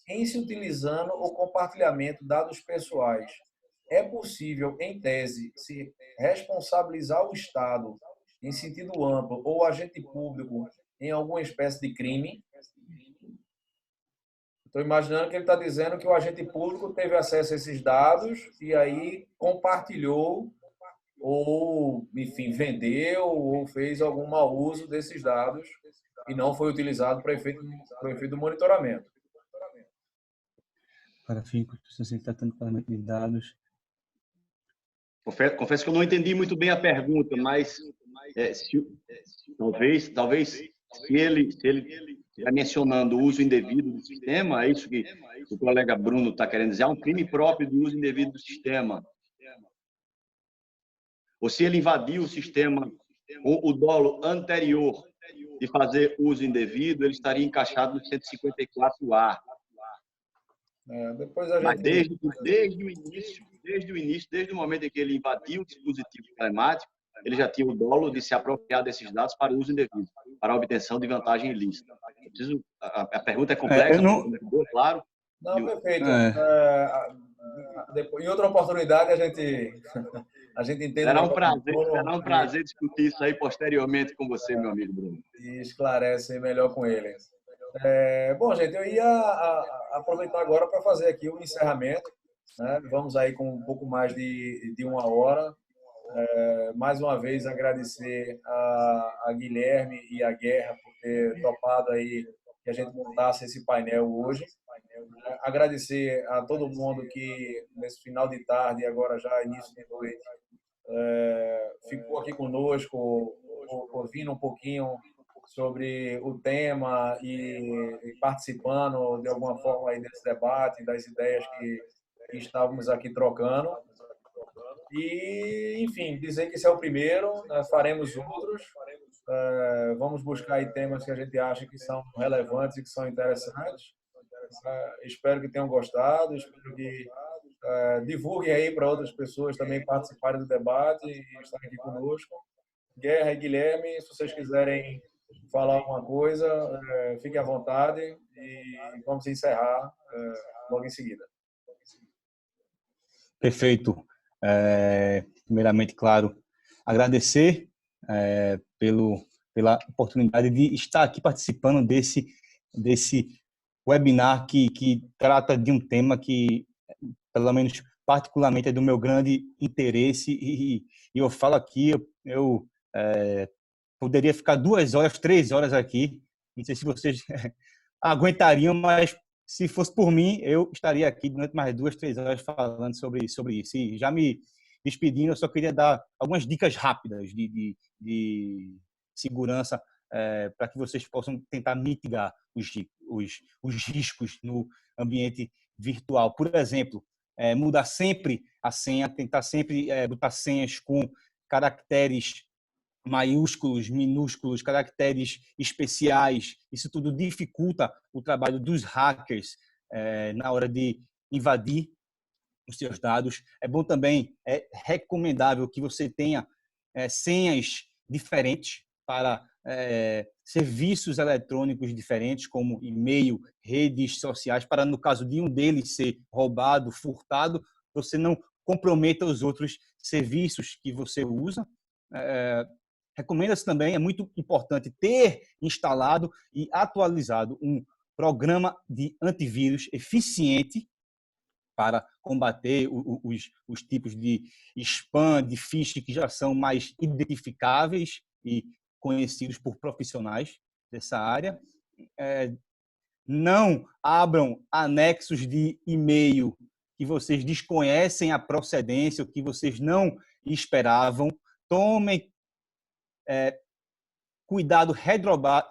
S3: em se utilizando o compartilhamento de dados pessoais, é possível, em tese, se responsabilizar o Estado em sentido amplo ou o agente público em alguma espécie de crime? Estou imaginando que ele está dizendo que o agente público teve acesso a esses dados e aí compartilhou ou, enfim, vendeu ou fez algum mau uso desses dados e não foi utilizado para efeito do monitoramento.
S1: Para fim, se tratando de pagamento de dados.
S2: Confesso que eu não entendi muito bem a pergunta, mas talvez se ele está mencionando o uso indevido do sistema, é isso que o colega Bruno está querendo dizer, é um crime próprio do uso indevido do sistema. Ou se ele invadiu o sistema com o dolo anterior de fazer uso indevido, ele estaria encaixado no 154A.
S3: Depois a gente...
S2: Mas desde o momento em que ele invadiu o dispositivo telemático, ele já tinha o dolo de se apropriar desses dados para uso indevido, para a obtenção de vantagem ilícita. A pergunta é complexa, claro.
S3: Não, perfeito. Em outra oportunidade a gente entende.
S2: Será um prazer discutir isso aí posteriormente com você, meu amigo Bruno.
S3: E esclarece melhor com ele. Bom, gente, eu ia aproveitar agora para fazer aqui o encerramento. Né? Vamos aí com um pouco mais de 1 hora. Mais uma vez agradecer a Guilherme e a Guerra por ter topado aí que a gente montasse esse painel hoje. Agradecer a todo mundo que nesse final de tarde, agora já início de noite, ficou aqui conosco, ouvindo um pouquinho sobre o tema e participando de alguma forma aí desse debate, das ideias que estávamos aqui trocando. E, enfim, dizer que esse é o primeiro, nós faremos outros, vamos buscar aí temas que a gente acha que são relevantes e que são interessantes. Espero que tenham gostado, espero que divulguem aí para outras pessoas também participarem do debate e estarem aqui conosco. Guerra e Guilherme, se vocês quiserem falar alguma coisa, fiquem à vontade e vamos encerrar logo em seguida.
S1: Perfeito. Primeiramente, claro, agradecer pela oportunidade de estar aqui participando desse webinar que trata de um tema que, pelo menos particularmente, é do meu grande interesse e eu falo aqui, eu poderia ficar 2 horas, 3 horas aqui, não sei se vocês aguentariam, mas se fosse por mim, eu estaria aqui durante mais 2, 3 horas falando sobre isso. E já me despedindo, eu só queria dar algumas dicas rápidas de segurança para que vocês possam tentar mitigar os riscos no ambiente virtual. Por exemplo, mudar sempre a senha, tentar sempre botar senhas com caracteres maiúsculos, minúsculos, caracteres especiais. Isso tudo dificulta o trabalho dos hackers na hora de invadir os seus dados. É bom também, é recomendável que você tenha senhas diferentes para serviços eletrônicos diferentes, como e-mail, redes sociais, para, no caso de um deles ser roubado, furtado, você não comprometa os outros serviços que você usa. Recomenda-se também, é muito importante ter instalado e atualizado um programa de antivírus eficiente para combater os tipos de spam, de phishing que já são mais identificáveis e conhecidos por profissionais dessa área. Não abram anexos de e-mail que vocês desconhecem a procedência, o que vocês não esperavam. Tomem cuidado redobrado,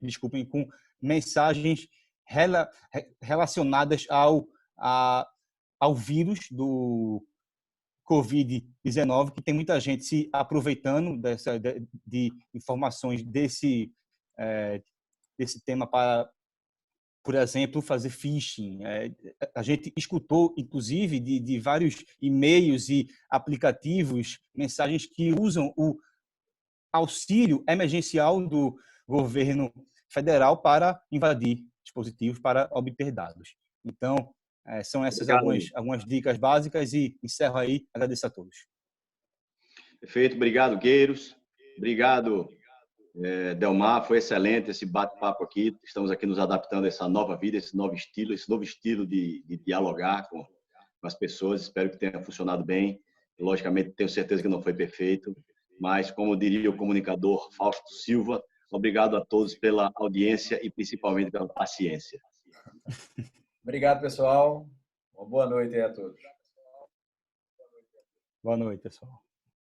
S1: desculpem, com mensagens relacionadas ao vírus do Covid-19, que tem muita gente se aproveitando de informações desse tema para, por exemplo, fazer phishing. A gente escutou, inclusive, de vários e-mails e aplicativos, mensagens que usam o auxílio emergencial do governo federal para invadir dispositivos, para obter dados. Então, são essas algumas dicas básicas e encerro aí. Agradeço a todos.
S2: Perfeito. Obrigado, Gueiros. Obrigado, Delmar. Foi excelente esse bate-papo aqui. Estamos aqui nos adaptando a essa nova vida, esse novo estilo de dialogar com as pessoas. Espero que tenha funcionado bem. Logicamente, tenho certeza que não foi perfeito, mas, como diria o comunicador Fausto Silva, obrigado a todos pela audiência e principalmente pela paciência.
S3: Obrigado, pessoal. Uma boa noite aí a todos.
S1: Boa noite, pessoal.